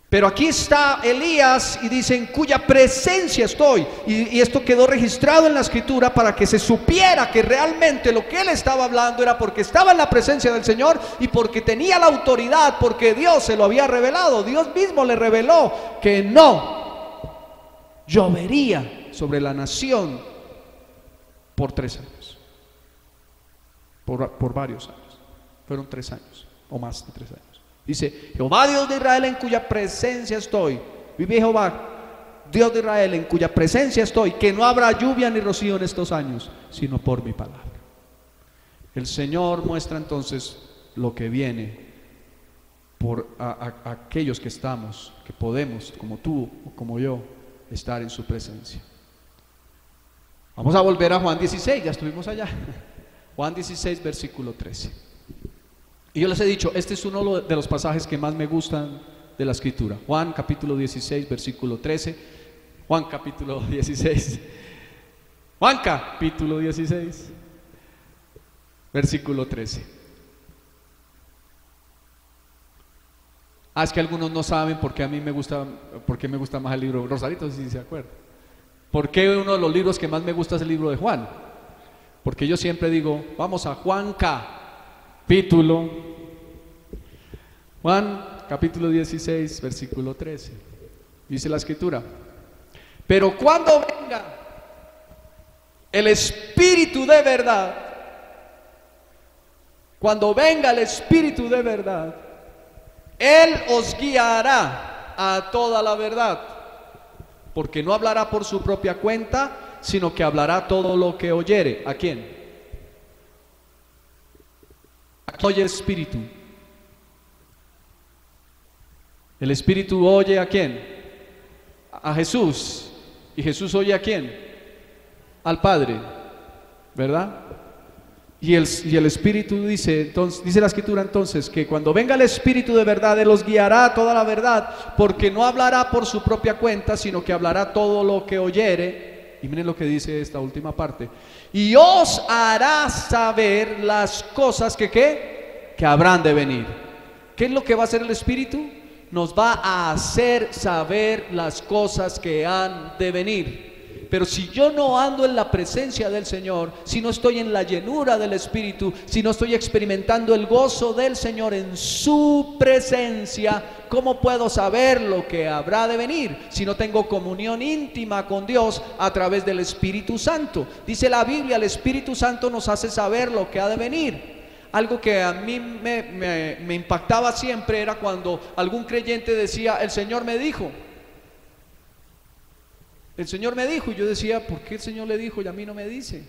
Pero aquí está Elías y dice: en cuya presencia estoy. Y esto quedó registrado en la escritura para que se supiera que realmente lo que él estaba hablando era porque estaba en la presencia del Señor y porque tenía la autoridad, porque Dios se lo había revelado. Dios mismo le reveló que no llovería sobre la nación por 3 años, por varios años. Fueron 3 años o más de 3 años. Dice: Jehová Dios de Israel, en cuya presencia estoy. Vive Jehová Dios de Israel, en cuya presencia estoy, que no habrá lluvia ni rocío en estos años, sino por mi palabra. El Señor muestra entonces lo que viene por aquellos que estamos, que podemos, como tú o como yo, estar en su presencia. Vamos a volver a Juan 16, ya estuvimos allá. Juan 16, versículo 13. Y yo les he dicho, este es uno de los pasajes que más me gustan de la escritura. Juan capítulo 16, versículo 13. Juan capítulo 16. Juan capítulo 16, versículo 13. Es que algunos no saben por qué a mí me gusta, por qué me gusta más el libro. Rosarito, si se acuerda. ¿Por qué uno de los libros que más me gusta es el libro de Juan? Porque yo siempre digo, vamos a Juan capítulo 16, versículo 13. Dice la escritura: pero cuando venga el Espíritu de verdad, cuando venga el Espíritu de verdad, Él os guiará a toda la verdad, porque no hablará por su propia cuenta, sino que hablará todo lo que oyere. ¿A quién? Oye el Espíritu. El Espíritu oye ¿a quién? A Jesús. ¿Y Jesús oye a quién? Al Padre, ¿verdad? Y el Espíritu dice, entonces, dice la escritura entonces, que cuando venga el Espíritu de verdad, Él los guiará a toda la verdad, porque no hablará por su propia cuenta, sino que hablará todo lo que oyere. Y miren lo que dice esta última parte: y os hará saber las cosas que habrán de venir. ¿Qué es lo que va a hacer el Espíritu? Nos va a hacer saber las cosas que han de venir. Pero si yo no ando en la presencia del Señor, si no estoy en la llenura del Espíritu, si no estoy experimentando el gozo del Señor en su presencia, ¿cómo puedo saber lo que habrá de venir? Si no tengo comunión íntima con Dios a través del Espíritu Santo. Dice la Biblia, el Espíritu Santo nos hace saber lo que ha de venir. Algo que a mí me impactaba siempre era cuando algún creyente decía: el Señor me dijo. El Señor me dijo. Y yo decía: ¿por qué el Señor le dijo y a mí no me dice?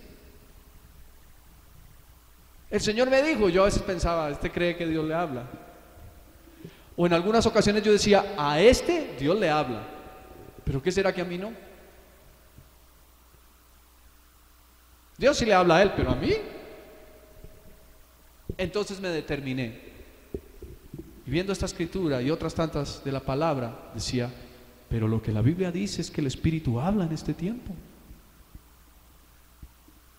El Señor me dijo. Yo a veces pensaba: este cree que Dios le habla. O en algunas ocasiones yo decía: a este Dios le habla, pero ¿qué será que a mí no? Dios sí le habla a él, pero a mí. Entonces me determiné, y viendo esta escritura y otras tantas de la palabra, decía: pero lo que la Biblia dice es que el Espíritu habla en este tiempo.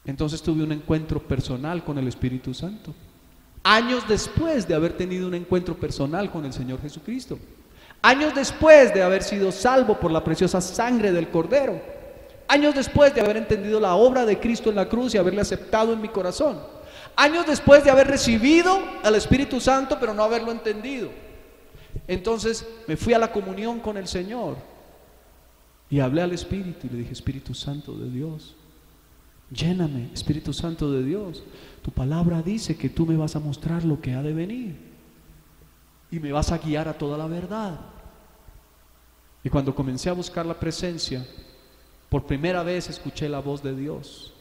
Entonces tuve un encuentro personal con el Espíritu Santo, años después de haber tenido un encuentro personal con el Señor Jesucristo, años después de haber sido salvo por la preciosa sangre del Cordero, años después de haber entendido la obra de Cristo en la cruz y haberle aceptado en mi corazón, años después de haber recibido al Espíritu Santo pero no haberlo entendido. Entonces me fui a la comunión con el Señor y hablé al Espíritu y le dije: Espíritu Santo de Dios, lléname. Espíritu Santo de Dios, tu palabra dice que tú me vas a mostrar lo que ha de venir y me vas a guiar a toda la verdad. Y cuando comencé a buscar la presencia, por primera vez escuché la voz de Dios.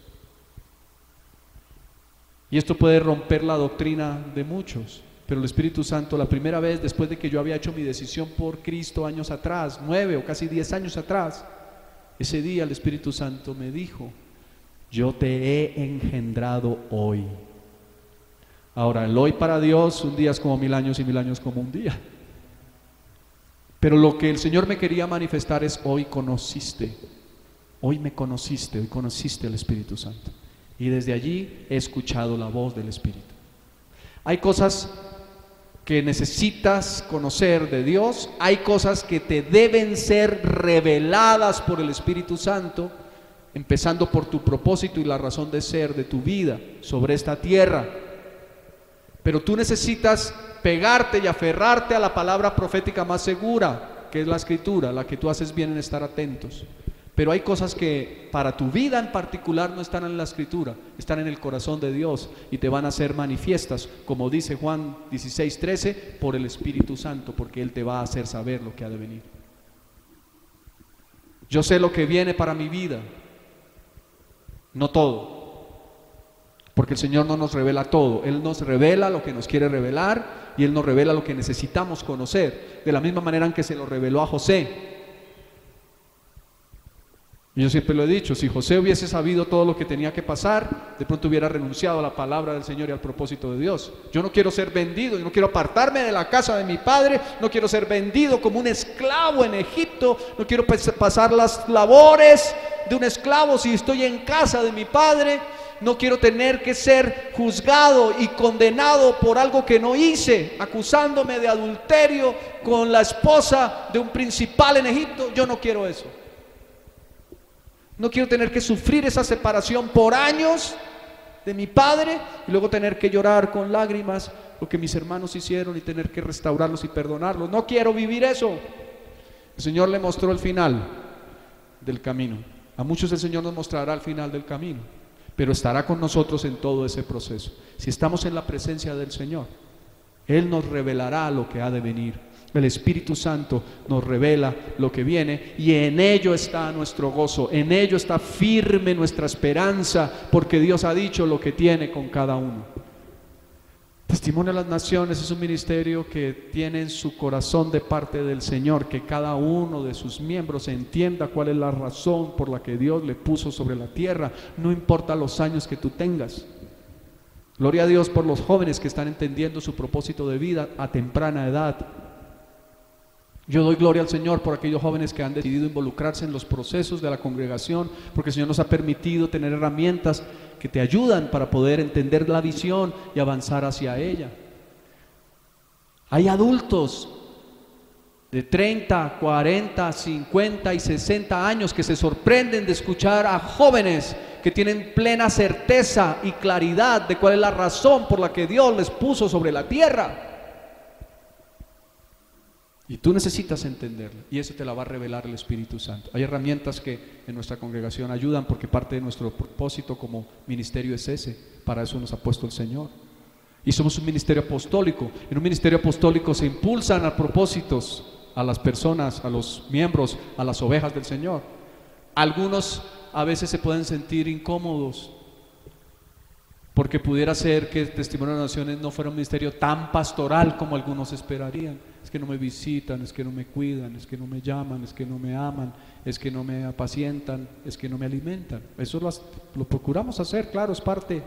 Y esto puede romper la doctrina de muchos, pero el Espíritu Santo, la primera vez después de que yo había hecho mi decisión por Cristo años atrás, 9 o casi 10 años atrás, ese día el Espíritu Santo me dijo: yo te he engendrado hoy. Ahora, el hoy para Dios, un día es como 1000 años y 1000 años como un día. Pero lo que el Señor me quería manifestar es: hoy conociste, hoy me conociste, hoy conociste al Espíritu Santo. Y desde allí he escuchado la voz del Espíritu. Hay cosas que necesitas conocer de Dios, hay cosas que te deben ser reveladas por el Espíritu Santo, empezando por tu propósito y la razón de ser de tu vida sobre esta tierra. Pero tú necesitas pegarte y aferrarte a la palabra profética más segura, que es la Escritura, la que tú haces bien en estar atentos. Pero hay cosas que para tu vida en particular no están en la Escritura, están en el corazón de Dios y te van a ser manifiestas, como dice Juan 16:13, por el Espíritu Santo, porque Él te va a hacer saber lo que ha de venir. Yo sé lo que viene para mi vida, no todo, porque el Señor no nos revela todo. Él nos revela lo que nos quiere revelar y Él nos revela lo que necesitamos conocer, de la misma manera en que se lo reveló a José. Y yo siempre lo he dicho, si José hubiese sabido todo lo que tenía que pasar, de pronto hubiera renunciado a la palabra del Señor y al propósito de Dios. Yo no quiero ser vendido, yo no quiero apartarme de la casa de mi padre, no quiero ser vendido como un esclavo en Egipto, no quiero pasar las labores de un esclavo si estoy en casa de mi padre, no quiero tener que ser juzgado y condenado por algo que no hice, acusándome de adulterio con la esposa de un principal en Egipto. Yo no quiero eso. No quiero tener que sufrir esa separación por años de mi padre y luego tener que llorar con lágrimas lo que mis hermanos hicieron y tener que restaurarlos y perdonarlos. No quiero vivir eso. El Señor le mostró el final del camino. A muchos el Señor nos mostrará el final del camino, pero estará con nosotros en todo ese proceso. Si estamos en la presencia del Señor, Él nos revelará lo que ha de venir. El Espíritu Santo nos revela lo que viene y en ello está nuestro gozo, en ello está firme nuestra esperanza, porque Dios ha dicho lo que tiene con cada uno. Testimonio a las Naciones es un ministerio que tiene en su corazón de parte del Señor que cada uno de sus miembros entienda cuál es la razón por la que Dios le puso sobre la tierra, no importa los años que tú tengas. Gloria a Dios por los jóvenes que están entendiendo su propósito de vida a temprana edad. Yo doy gloria al Señor por aquellos jóvenes que han decidido involucrarse en los procesos de la congregación, porque el Señor nos ha permitido tener herramientas que te ayudan para poder entender la visión y avanzar hacia ella. Hay adultos de 30, 40, 50 y 60 años que se sorprenden de escuchar a jóvenes que tienen plena certeza y claridad de cuál es la razón por la que Dios les puso sobre la tierra. Y tú necesitas entenderlo, y eso te la va a revelar el Espíritu Santo. Hay herramientas que en nuestra congregación ayudan, porque parte de nuestro propósito como ministerio es ese. Para eso nos ha puesto el Señor. Y somos un ministerio apostólico. En un ministerio apostólico se impulsan a propósitos a las personas, a los miembros, a las ovejas del Señor. Algunos a veces se pueden sentir incómodos, porque pudiera ser que el Testimonio de las Naciones no fuera un ministerio tan pastoral como algunos esperarían. Es que no me visitan, es que no me cuidan, es que no me llaman, es que no me aman, es que no me apacientan, es que no me alimentan. Eso lo procuramos hacer, claro, es parte.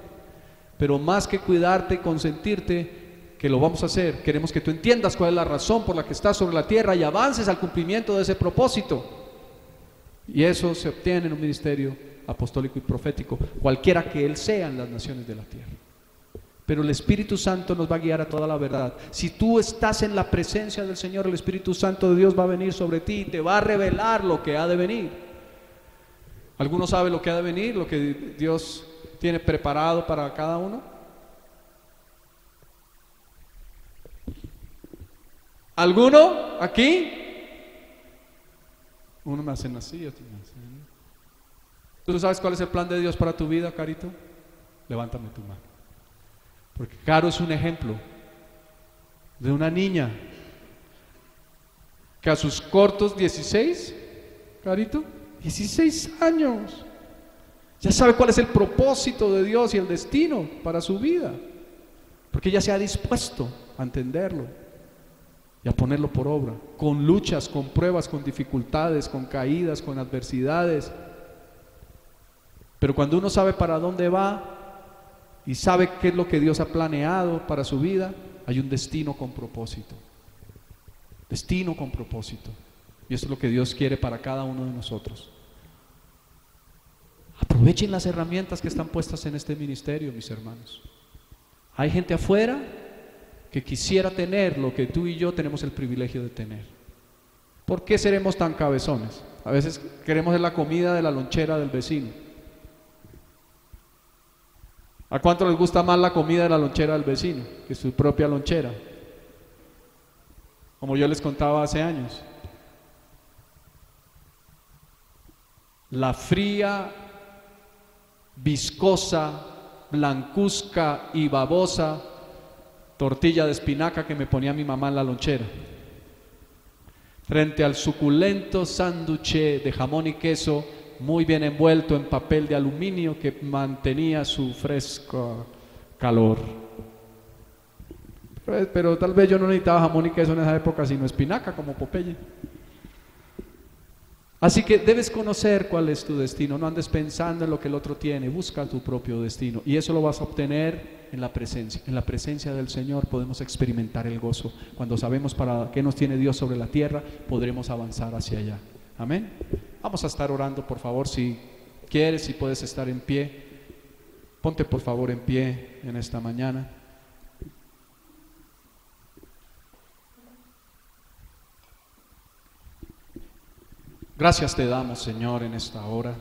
Pero más que cuidarte y consentirte, que lo vamos a hacer, queremos que tú entiendas cuál es la razón por la que estás sobre la tierra y avances al cumplimiento de ese propósito. Y eso se obtiene en un ministerio apostólico y profético, cualquiera que él sea en las naciones de la tierra. Pero el Espíritu Santo nos va a guiar a toda la verdad. Si tú estás en la presencia del Señor, el Espíritu Santo de Dios va a venir sobre ti y te va a revelar lo que ha de venir. ¿Alguno sabe lo que ha de venir? Lo que Dios tiene preparado para cada uno. ¿Alguno aquí? Uno me hacen así, otro me hacen. ¿Tú sabes cuál es el plan de Dios para tu vida, Carito? Levántame tu mano. Porque Caro es un ejemplo de una niña que a sus cortos 16, Carito, 16 años, ya sabe cuál es el propósito de Dios y el destino para su vida, porque ella se ha dispuesto a entenderlo y a ponerlo por obra, con luchas, con pruebas, con dificultades, con caídas, con adversidades. Pero cuando uno sabe para dónde va y sabe qué es lo que Dios ha planeado para su vida, hay un destino con propósito. Destino con propósito. Y eso es lo que Dios quiere para cada uno de nosotros. Aprovechen las herramientas que están puestas en este ministerio, mis hermanos. Hay gente afuera que quisiera tener lo que tú y yo tenemos el privilegio de tener. ¿Por qué seremos tan cabezones? A veces queremos la comida de la lonchera del vecino. ¿A cuánto les gusta más la comida de la lonchera del vecino que su propia lonchera? Como yo les contaba hace años. La fría, viscosa, blancuzca y babosa tortilla de espinaca que me ponía mi mamá en la lonchera, frente al suculento sándwich de jamón y queso muy bien envuelto en papel de aluminio que mantenía su fresco calor. Pero tal vez yo no necesitaba jamón y queso en esa época, sino espinaca como Popeye. Así que debes conocer cuál es tu destino, no andes pensando en lo que el otro tiene, busca tu propio destino y eso lo vas a obtener en la presencia. En la presencia del Señor podemos experimentar el gozo. Cuando sabemos para qué nos tiene Dios sobre la tierra, podremos avanzar hacia allá. Amén. Vamos a estar orando, por favor, si quieres, si puedes estar en pie. Ponte por favor en pie en esta mañana. Gracias te damos, Señor, en esta hora,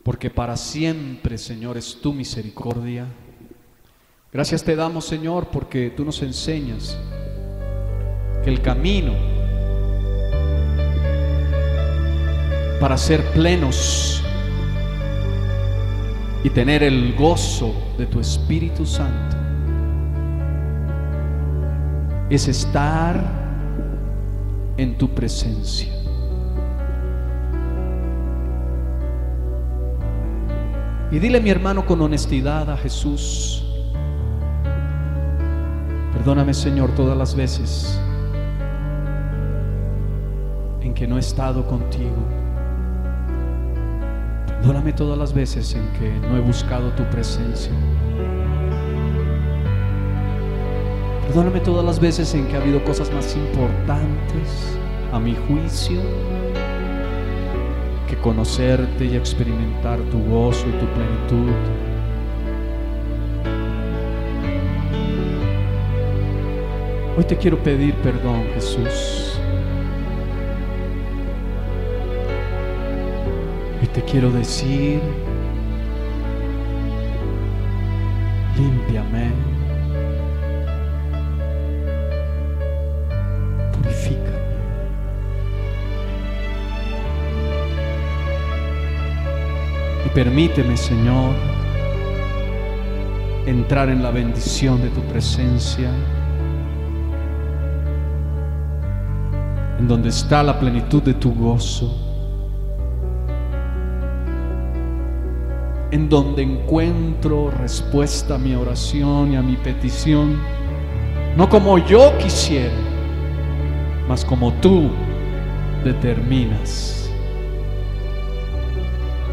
porque para siempre, Señor, es tu misericordia. Gracias te damos, Señor, porque tú nos enseñas que el camino para ser plenos y tener el gozo de tu Espíritu Santo es estar en tu presencia. Y dile, mi hermano, con honestidad a Jesús: perdóname, Señor, todas las veces en que no he estado contigo. Perdóname todas las veces en que no he buscado tu presencia. Perdóname todas las veces en que ha habido cosas más importantes, a mi juicio, que conocerte y experimentar tu gozo y tu plenitud. Hoy te quiero pedir perdón, Jesús. Hoy te quiero decir: límpiame, purifícame. Y permíteme, Señor, entrar en la bendición de tu presencia, en donde está la plenitud de tu gozo, en donde encuentro respuesta a mi oración y a mi petición, no como yo quisiera, mas como tú determinas.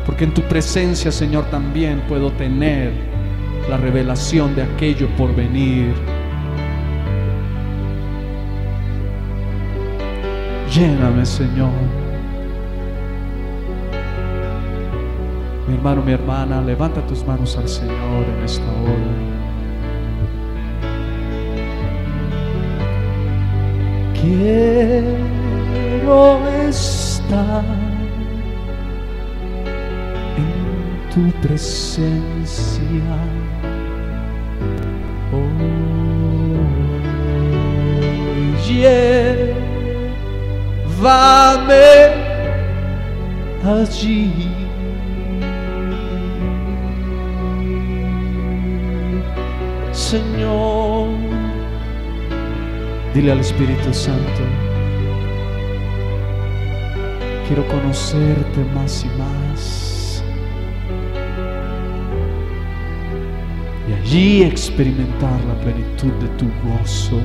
Porque en tu presencia, Señor, también puedo tener la revelación de aquello por venir. Lléname, Señor. Mi hermano, mi hermana, levanta tus manos al Señor en esta hora. Quiero estar en tu presencia. Llévame allí. Señor, dile al Espíritu Santo: quiero conocerte más y más, y allí experimentar la plenitud de tu gozo.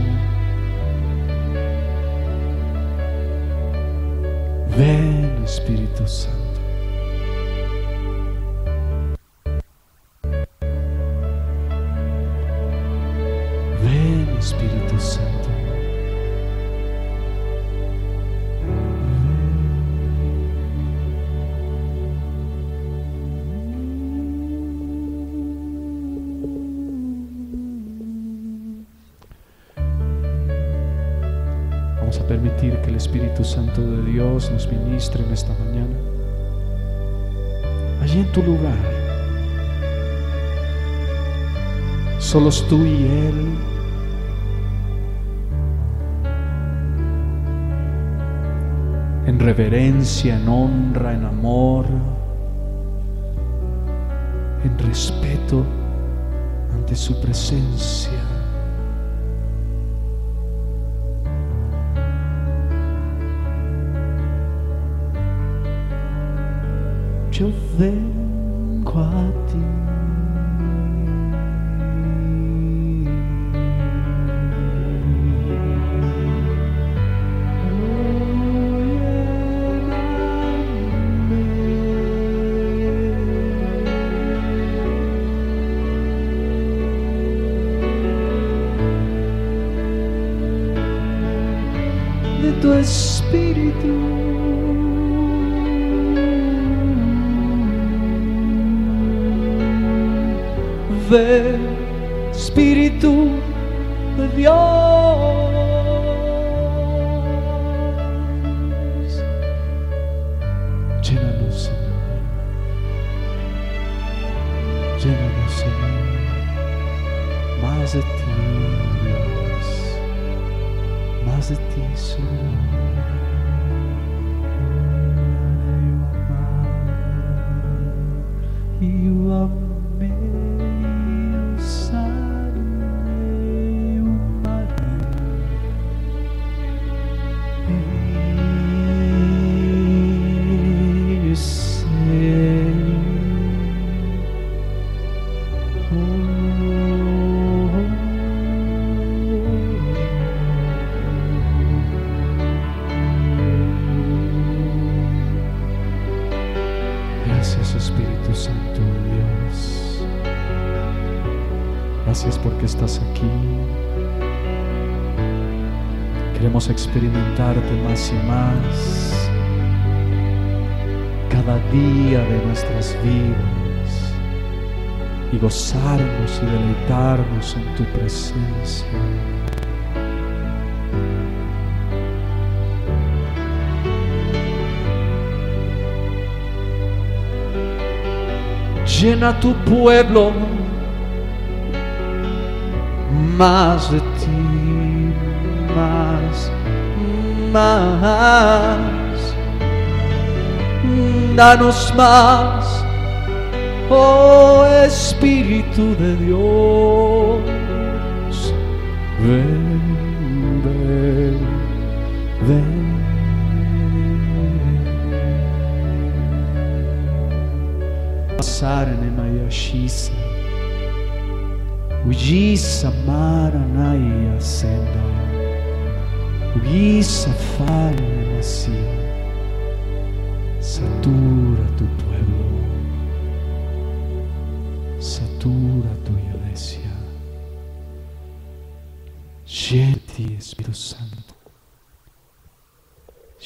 Ven, Espíritu Santo. Ven, Espíritu Santo. Ven. permitir que el Espíritu Santo de Dios nos ministre en esta mañana. Allí en tu lugar, solos tú y Él. En reverencia, en honra, en amor, en respeto ante su presencia. Yo vengo a ti. De tu espíritu. Ven, Espíritu de Dios, llénanos, Señor, llénanos, Señor, más de ti, Dios, más de ti, Señor. You are Gracias, Espíritu Santo de Dios. Gracias porque estás aquí. Queremos experimentarte más y más cada día de nuestras vidas y gozarnos y deleitarnos en tu presencia. Llena tu pueblo más de ti, más. Danos más, oh Espíritu de Dios. Ven, ven, ven. Sarane mayashisa, ujisa maranaya senda, ujisa fare masia. Satura tu pueblo, satura tu iglesia. Llena de ti, Espíritu Santo.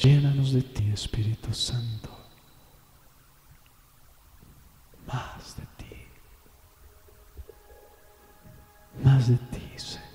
Llénanos de ti, Espíritu Santo. Más de ti, más de ti, Señor.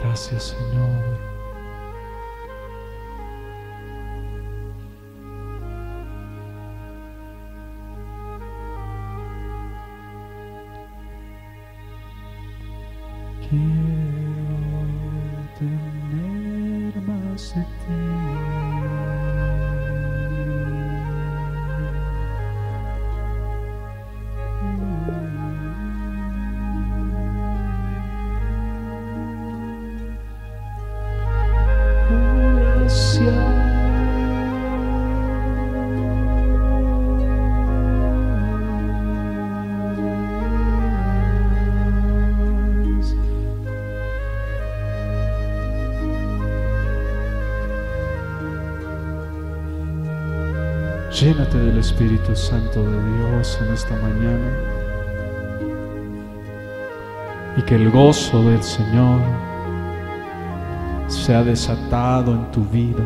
Gracias, Señor. Quiero tener más de ti. Llénate del Espíritu Santo de Dios en esta mañana, y que el gozo del Señor sea desatado en tu vida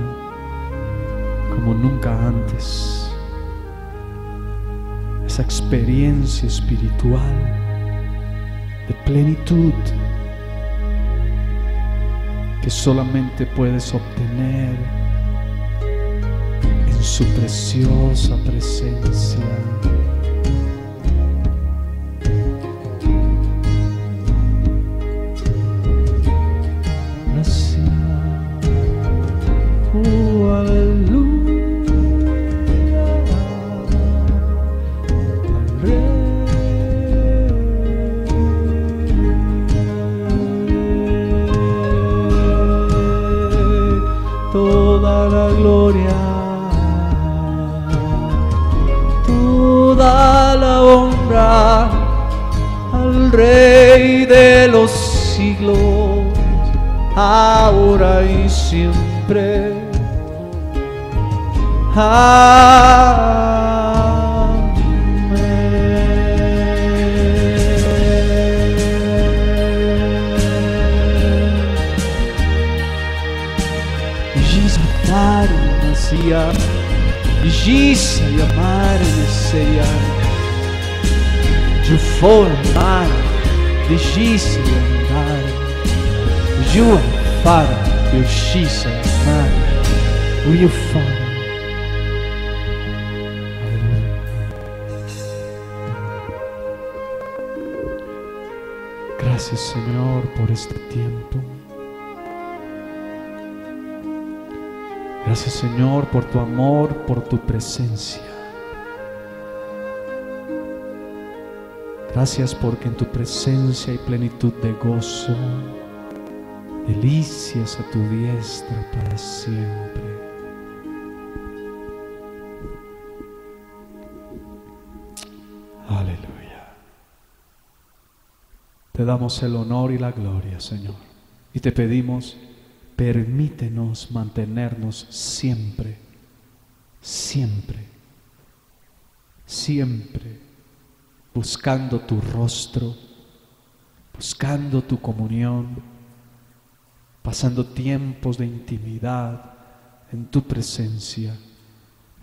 como nunca antes. Esa experiencia espiritual de plenitud que solamente puedes obtener en su preciosa presencia. Toda la gloria, toda la honra al Rey de los siglos, ahora y siempre. Jesus amar Messiah, de formar, de Jesus andar, de fara, de Jesus amar, o fara. Gracias, Señor, por este tiempo. Gracias, Señor, por tu amor, por tu presencia. Gracias porque en tu presencia hay plenitud de gozo, delicias a tu diestra para siempre. Aleluya. Te damos el honor y la gloria, Señor, y te pedimos: permítenos mantenernos siempre, siempre, siempre buscando tu rostro, buscando tu comunión, pasando tiempos de intimidad en tu presencia.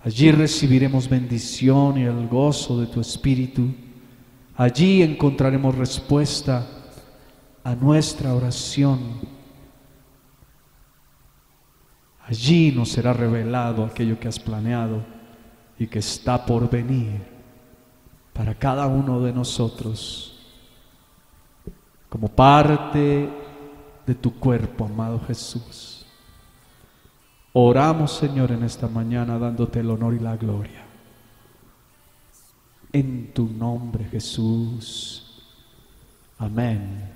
Allí recibiremos bendición y el gozo de tu Espíritu. Allí encontraremos respuesta a nuestra oración. Allí nos será revelado aquello que has planeado y que está por venir para cada uno de nosotros como parte de tu cuerpo, amado Jesús. Oramos, Señor, en esta mañana dándote el honor y la gloria. En tu nombre, Jesús. Amén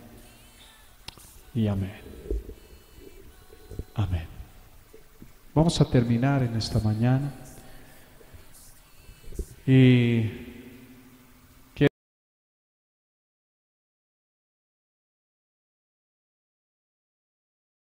y amén. Amén. Vamos a terminar en esta mañana y